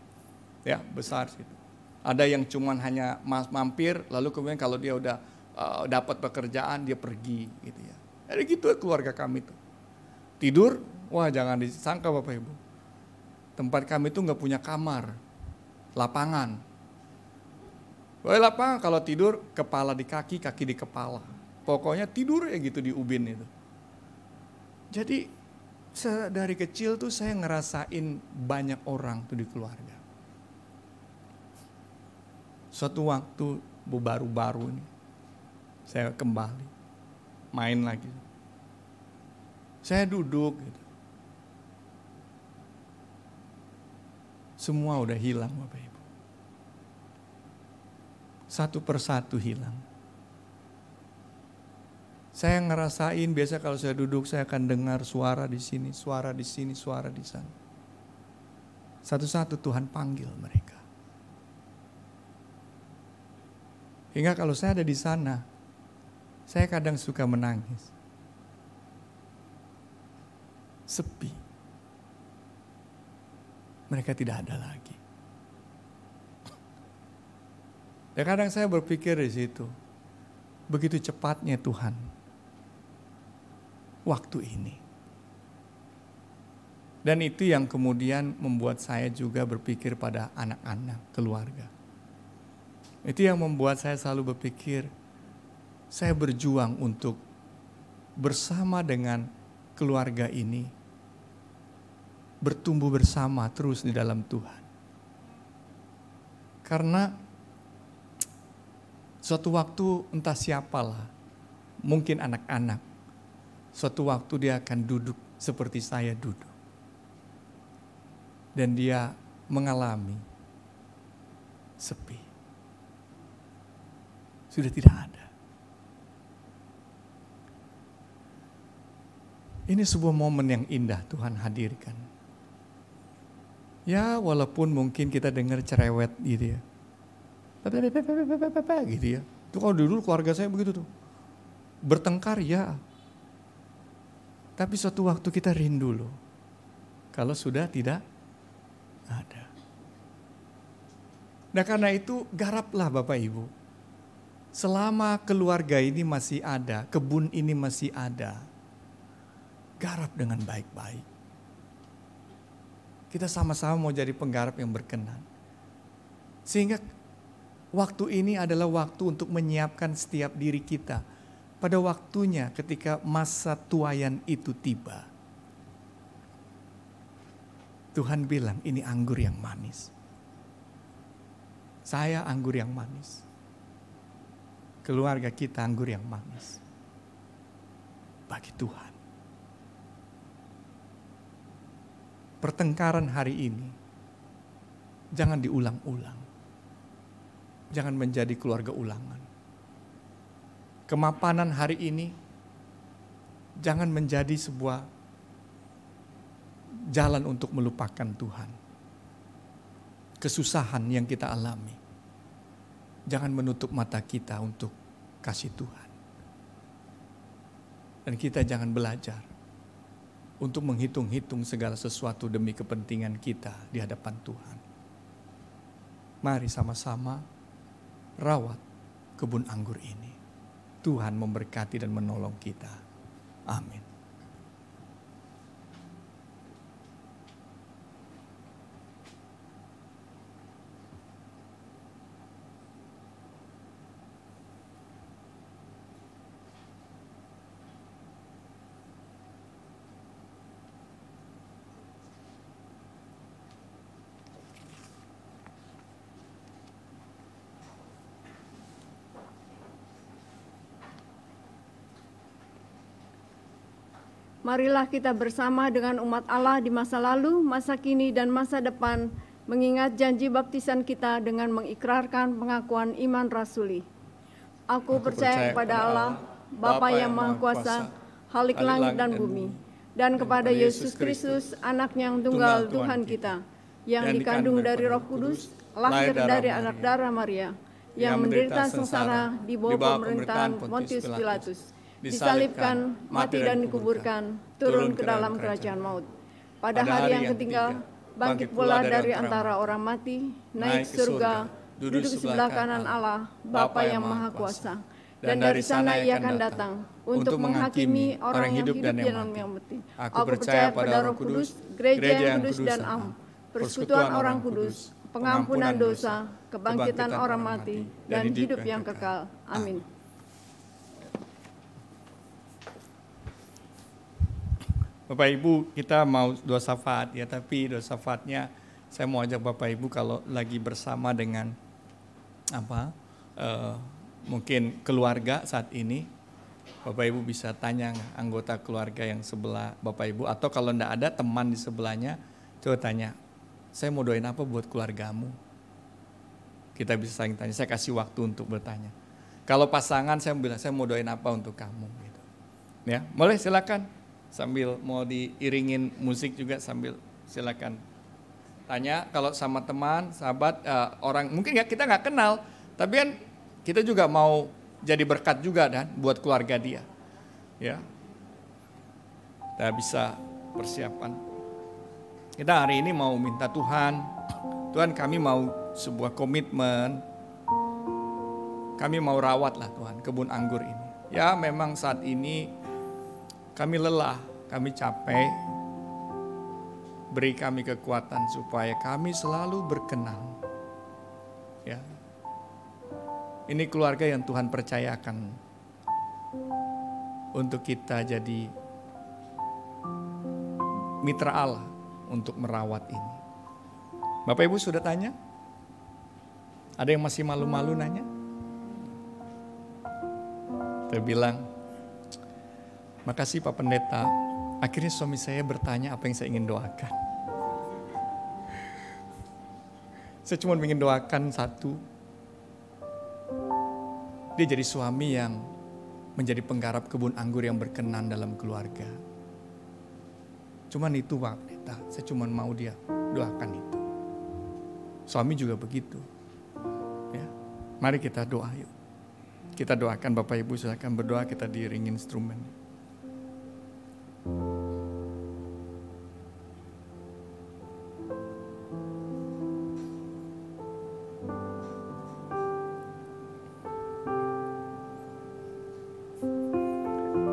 ya besar situ. Ada yang cuman hanya mampir, lalu kemudian kalau dia udah dapat pekerjaan dia pergi gitu ya. Jadi gitu keluarga kami tuh. Tidur, wah jangan disangka Bapak Ibu. Tempat kami tuh nggak punya kamar, lapangan. Boleh lapangan kalau tidur kepala di kaki, kaki di kepala. Pokoknya tidur ya gitu di ubin itu. Jadi dari kecil tuh saya ngerasain banyak orang tuh di keluarga. Suatu waktu baru-baru ini saya kembali main lagi. Saya duduk gitu. Semua udah hilang Bapak Ibu. Satu persatu hilang. Saya ngerasain biasa kalau saya duduk saya akan dengar suara di sini, suara di sini, suara di sana. Satu-satu Tuhan panggil mereka. Hingga kalau saya ada di sana, saya kadang suka menangis. Sepi. Mereka tidak ada lagi. Dan kadang saya berpikir di situ, begitu cepatnya Tuhan waktu ini. Dan itu yang kemudian membuat saya juga berpikir pada anak-anak, keluarga. Itu yang membuat saya selalu berpikir, saya berjuang untuk bersama dengan keluarga ini, bertumbuh bersama terus di dalam Tuhan. Karena suatu waktu entah siapalah, mungkin anak-anak, suatu waktu dia akan duduk seperti saya duduk. Dan dia mengalami sepi. Sudah tidak ada. Ini sebuah momen yang indah Tuhan hadirkan. Ya walaupun mungkin kita dengar cerewet gitu ya. Gitu ya. Itu kalau dulu keluarga saya begitu tuh. Bertengkar ya. Tapi suatu waktu kita rindu loh. Kalau sudah tidak ada. Nah karena itu garaplah Bapak Ibu. Selama keluarga ini masih ada, kebun ini masih ada. Garap dengan baik-baik. Kita sama-sama mau jadi penggarap yang berkenan. Sehingga waktu ini adalah waktu untuk menyiapkan setiap diri kita. Pada waktunya ketika masa tuaian itu tiba. Tuhan bilang ini anggur yang manis. Saya anggur yang manis. Keluarga kita anggur yang manis. Bagi Tuhan. Pertengkaran hari ini jangan diulang-ulang. Jangan menjadi keluarga ulangan. Kemapanan hari ini jangan menjadi sebuah jalan untuk melupakan Tuhan. Kesusahan yang kita alami. Jangan menutup mata kita untuk kasih Tuhan. Dan kita jangan belajar untuk menghitung-hitung segala sesuatu demi kepentingan kita di hadapan Tuhan. Mari sama-sama rawat kebun anggur ini. Tuhan memberkati dan menolong kita. Amin. Marilah kita bersama dengan umat Allah di masa lalu, masa kini, dan masa depan, mengingat janji baptisan kita dengan mengikrarkan pengakuan iman rasuli. Aku percaya kepada Allah, Bapa yang Maha Kuasa, Khalik langit dan bumi, dan kepada Yesus Kristus, Anaknya yang tunggal Tuhan kita, yang dikandung dari Roh Kudus, lahir dari anak darah Maria, yang menderita sengsara di bawah pemerintahan Pontius Pilatus, disalibkan, mati dan dikuburkan, turun ke dalam kerajaan maut. Pada hari yang ketiga, bangkit pula dari antara orang mati, naik surga, duduk di sebelah kanan Allah, Bapa yang Maha Kuasa. Dan dari sana ia akan datang untuk menghakimi orang yang hidup dan yang mati. Aku percaya pada Roh Kudus, gereja yang kudus dan am, persekutuan orang kudus, pengampunan dosa, kebangkitan orang mati, dan hidup yang kekal. Amin. Bapak Ibu, kita mau doa syafaat ya, tapi doa syafaatnya saya mau ajak Bapak Ibu kalau lagi bersama dengan mungkin keluarga saat ini, Bapak Ibu bisa tanya anggota keluarga yang sebelah Bapak Ibu, atau kalau enggak ada teman di sebelahnya, coba tanya, saya mau doain apa buat keluargamu? Kita bisa saling tanya, saya kasih waktu untuk bertanya. Kalau pasangan saya bilang, saya mau doain apa untuk kamu? Gitu. Ya, boleh silakan. Sambil mau diiringin musik juga sambil silakan tanya. Kalau sama teman, sahabat, orang mungkin kita nggak kenal, tapi kan kita juga mau jadi berkat juga dan buat keluarga dia. Ya, kita bisa persiapan. Kita hari ini mau minta Tuhan kami mau sebuah komitmen, kami mau rawatlah Tuhan kebun anggur ini. Ya memang saat ini kami lelah, kami capek, beri kami kekuatan supaya kami selalu berkenan. Ya, ini keluarga yang Tuhan percayakan untuk kita jadi mitra Allah untuk merawat ini. Bapak Ibu sudah tanya? Ada yang masih malu-malu nanya? Saya bilang, makasih Pak Pendeta, akhirnya suami saya bertanya apa yang saya ingin doakan. Saya cuma ingin doakan satu, dia jadi suami yang menjadi penggarap kebun anggur yang berkenan dalam keluarga. Cuman itu Pak Pendeta, saya cuma mau dia doakan itu. Suami juga begitu. Ya, mari kita doa yuk. Kita doakan Bapak Ibu, silakan berdoa, kita diiringi instrumen.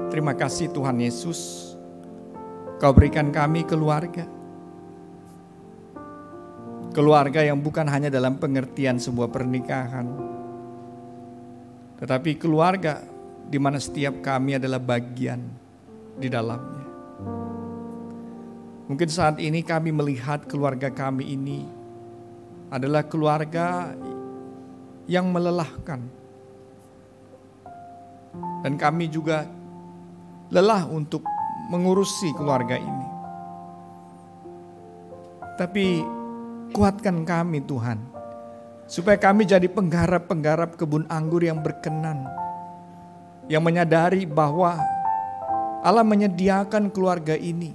Terima kasih Tuhan Yesus, Kau berikan kami keluarga. Keluarga yang bukan hanya dalam pengertian sebuah pernikahan, tetapi keluarga di mana setiap kami adalah bagian di dalamnya. Mungkin saat ini kami melihat keluarga kami ini adalah keluarga yang melelahkan. Dan kami juga lelah untuk mengurusi keluarga ini. Tapi kuatkan kami Tuhan, supaya kami jadi penggarap-penggarap kebun anggur yang berkenan, yang menyadari bahwa Allah menyediakan keluarga ini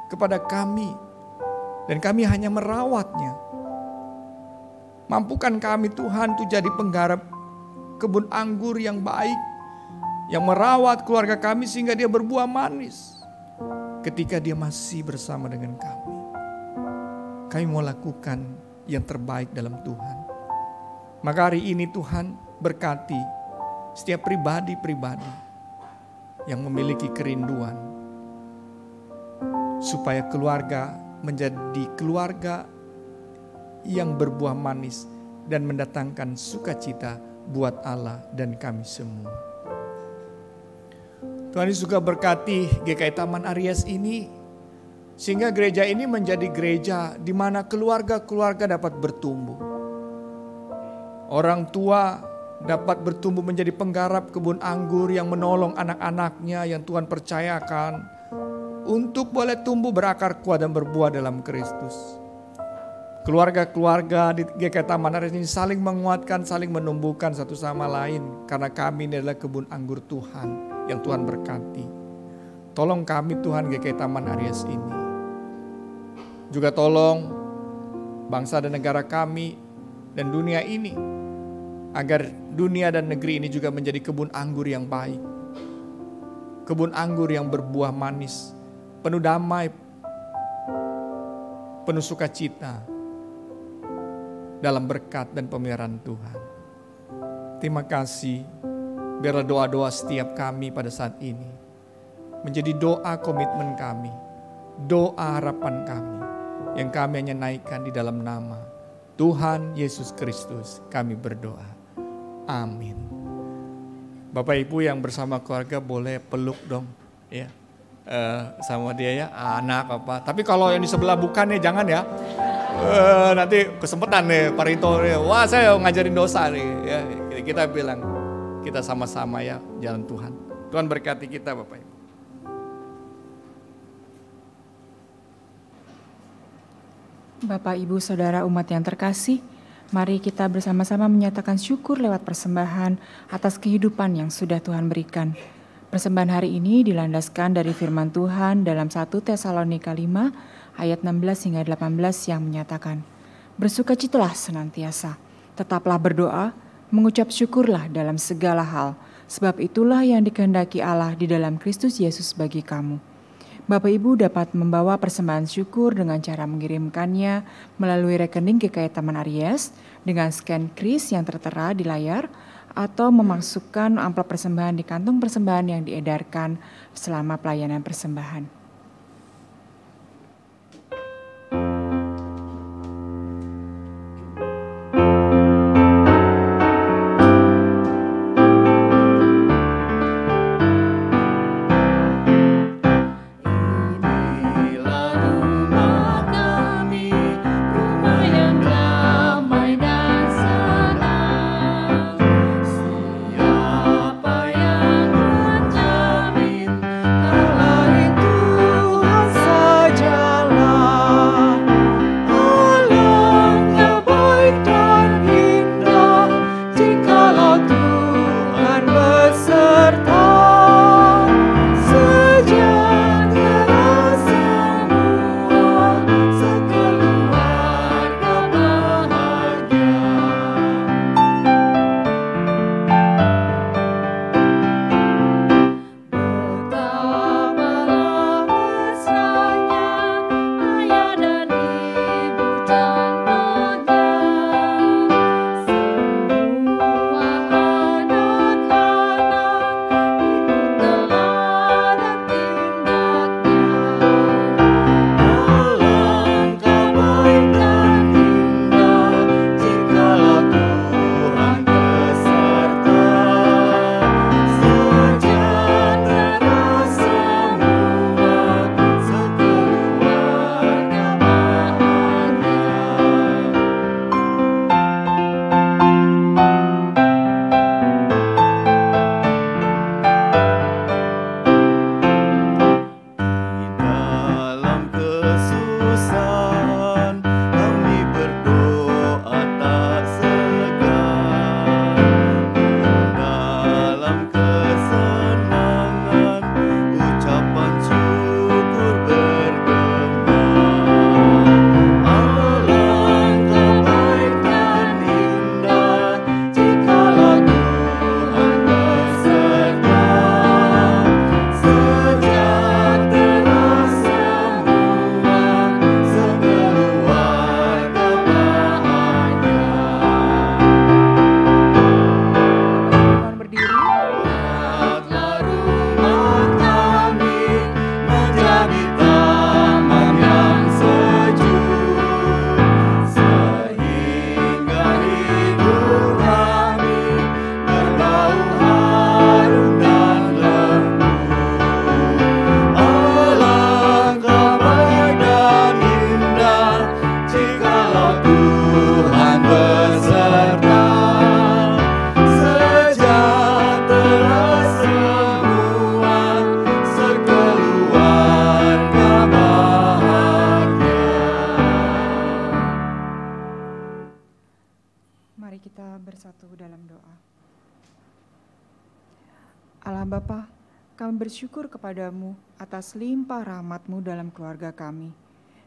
kepada kami, dan kami hanya merawatnya. Mampukan kami Tuhan untuk jadi penggarap kebun anggur yang baik, yang merawat keluarga kami sehingga dia berbuah manis ketika dia masih bersama dengan kami. Kami mau lakukan yang terbaik dalam Tuhan. Maka hari ini Tuhan berkati setiap pribadi-pribadi yang memiliki kerinduan supaya keluarga menjadi keluarga yang berbuah manis dan mendatangkan sukacita buat Allah dan kami semua. Tuhan Yesus juga berkati GKI Taman Aries ini, sehingga gereja ini menjadi gereja di mana keluarga-keluarga dapat bertumbuh. Orang tua dapat bertumbuh menjadi penggarap kebun anggur yang menolong anak-anaknya yang Tuhan percayakan untuk boleh tumbuh berakar kuat dan berbuah dalam Kristus. Keluarga-keluarga di GKI Taman Aries ini saling menguatkan, saling menumbuhkan satu sama lain, karena kami ini adalah kebun anggur Tuhan yang Tuhan berkati. Tolong kami Tuhan GKI Taman Aries ini. Juga tolong bangsa dan negara kami dan dunia ini, agar dunia dan negeri ini juga menjadi kebun anggur yang baik. Kebun anggur yang berbuah manis, penuh damai, penuh sukacita dalam berkat dan pemeliharaan Tuhan. Terima kasih, biarlah doa-doa setiap kami pada saat ini menjadi doa komitmen kami, doa harapan kami, yang kami hanya naikkan di dalam nama Tuhan Yesus Kristus kami berdoa. Amin. Bapak Ibu yang bersama keluarga boleh peluk dong ya, sama dia ya, anak apa. Tapi kalau yang di sebelah bukan ya jangan ya. Nanti kesempatan nih Pak Rito, wah saya ngajarin dosa nih ya. Kita bilang kita sama-sama ya jalan Tuhan. Tuhan berkati kita Bapak Ibu. Bapak, Ibu, Saudara umat yang terkasih, mari kita bersama-sama menyatakan syukur lewat persembahan atas kehidupan yang sudah Tuhan berikan. Persembahan hari ini dilandaskan dari firman Tuhan dalam 1 Tesalonika 5 ayat 16 hingga 18 yang menyatakan, bersukacitalah senantiasa, tetaplah berdoa, mengucap syukurlah dalam segala hal, sebab itulah yang dikehendaki Allah di dalam Kristus Yesus bagi kamu. Bapak Ibu dapat membawa persembahan syukur dengan cara mengirimkannya melalui rekening GKI Taman Aries dengan scan kris yang tertera di layar atau memasukkan amplop persembahan di kantong persembahan yang diedarkan selama pelayanan persembahan. kami bersyukur kepadamu atas limpah rahmat-Mu dalam keluarga kami.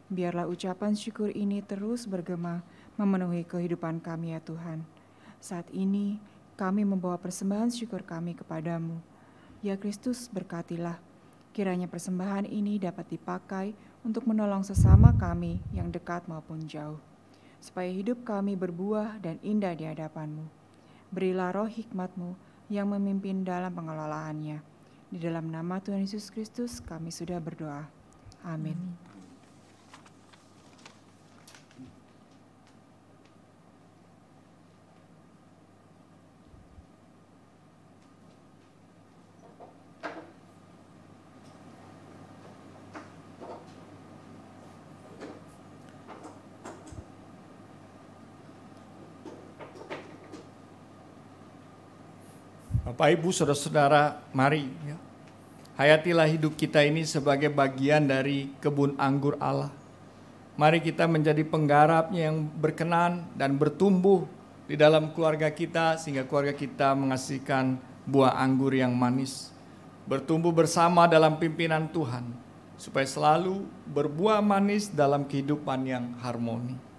Biarlah ucapan syukur ini terus bergema memenuhi kehidupan kami ya Tuhan. Saat ini kami membawa persembahan syukur kami kepadamu. Ya Kristus, berkatilah. Kiranya persembahan ini dapat dipakai untuk menolong sesama kami yang dekat maupun jauh. Supaya hidup kami berbuah dan indah di hadapan-Mu. Berilah roh hikmat-Mu yang memimpin dalam pengelolaannya. Di dalam nama Tuhan Yesus Kristus kami sudah berdoa. Amin. Bapak, Ibu, Saudara-saudara, mari hayatilah hidup kita ini sebagai bagian dari kebun anggur Allah. Mari kita menjadi penggarapnya yang berkenan dan bertumbuh di dalam keluarga kita sehingga keluarga kita menghasilkan buah anggur yang manis. Bertumbuh bersama dalam pimpinan Tuhan supaya selalu berbuah manis dalam kehidupan yang harmoni.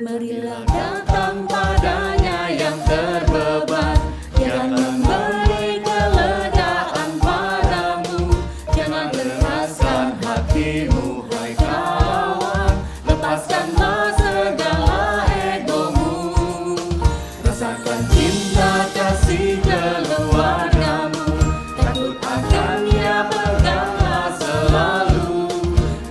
Marilah datang padanya yang terbeban, dia akan memberi kelegaan padamu. Jangan keraskan hatimu, hai kawan, lepaskanlah segala egomu. Rasakan cinta kasih keluargamu, takut akannya peganglah selalu.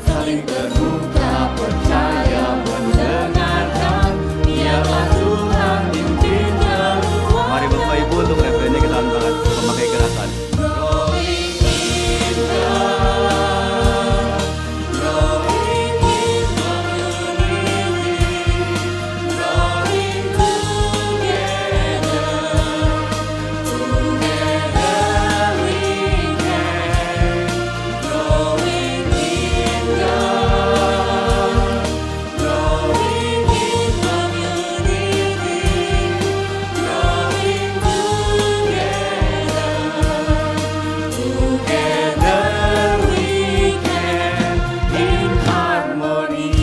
Saling terbuka, percaya, mendengarkan, biarlah Tuhan pimpin keluar. Mari Bapak Ibu untuk refrennya kita akan banget memakai gerakan. Growing in God, growing in community, growing together, together we can. Growing in God, growing in community, growing together we can in harmony.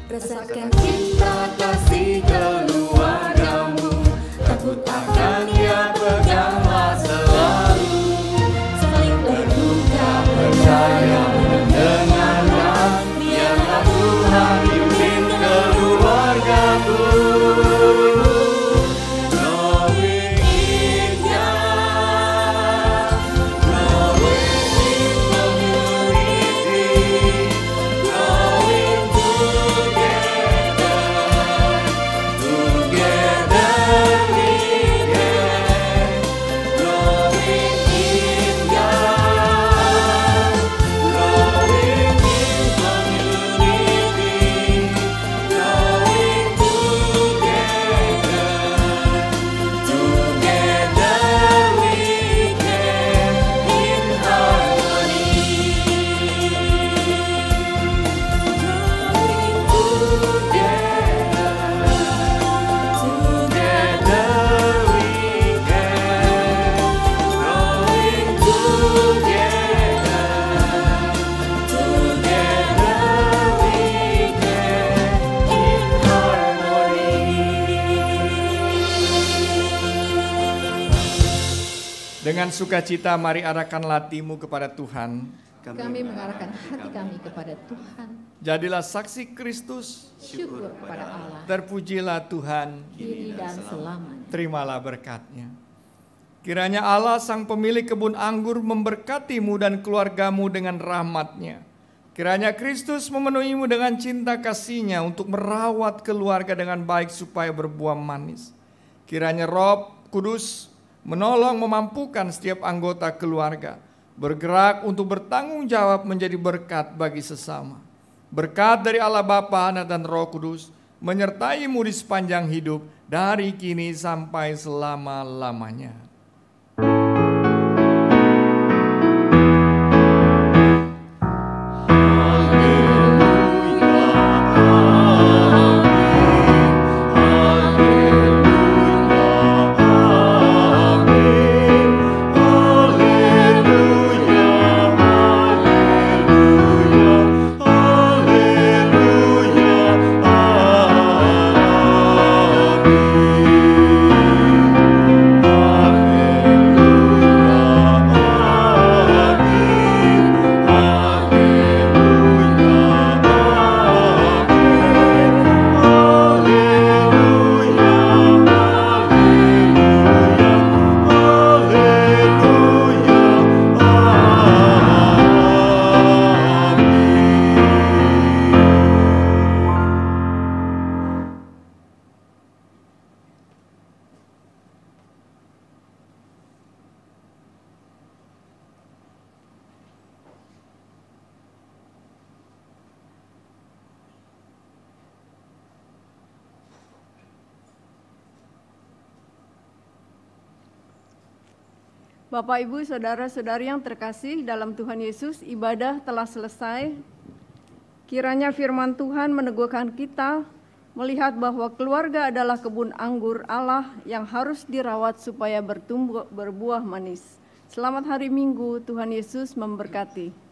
Rasakan cinta kasih keluargamu, takut akannya peganglah selalu. Saling terbuka, percaya, mendengarkan, biarlah Tuhan pimpin keluargamu. Growing in God, growing in community, growing together, together we can. Growing in God, growing in community, growing together, together we can in harmony. Dengan sukacita mari arahkan hatimu kepada Tuhan. Kami mengarahkan hati kami kepada Tuhan. Jadilah saksi Kristus. Syukur kepada Allah. Terpujilah Tuhan. Kini dan selamanya. Terimalah berkat-Nya. Kiranya Allah sang pemilik kebun anggur memberkatimu dan keluargamu dengan rahmat-Nya. Kiranya Kristus memenuhimu dengan cinta kasih-Nya untuk merawat keluarga dengan baik supaya berbuah manis. Kiranya Roh Kudus menolong memampukan setiap anggota keluarga bergerak untuk bertanggung jawab menjadi berkat bagi sesama. Berkat dari Allah Bapa, Anak dan Roh Kudus menyertaimu di sepanjang hidup dari kini sampai selama-lamanya. Bapak, Ibu, Saudara-saudari yang terkasih dalam Tuhan Yesus, ibadah telah selesai. Kiranya firman Tuhan meneguhkan kita melihat bahwa keluarga adalah kebun anggur Allah yang harus dirawat supaya berbuah manis. Selamat hari Minggu, Tuhan Yesus memberkati.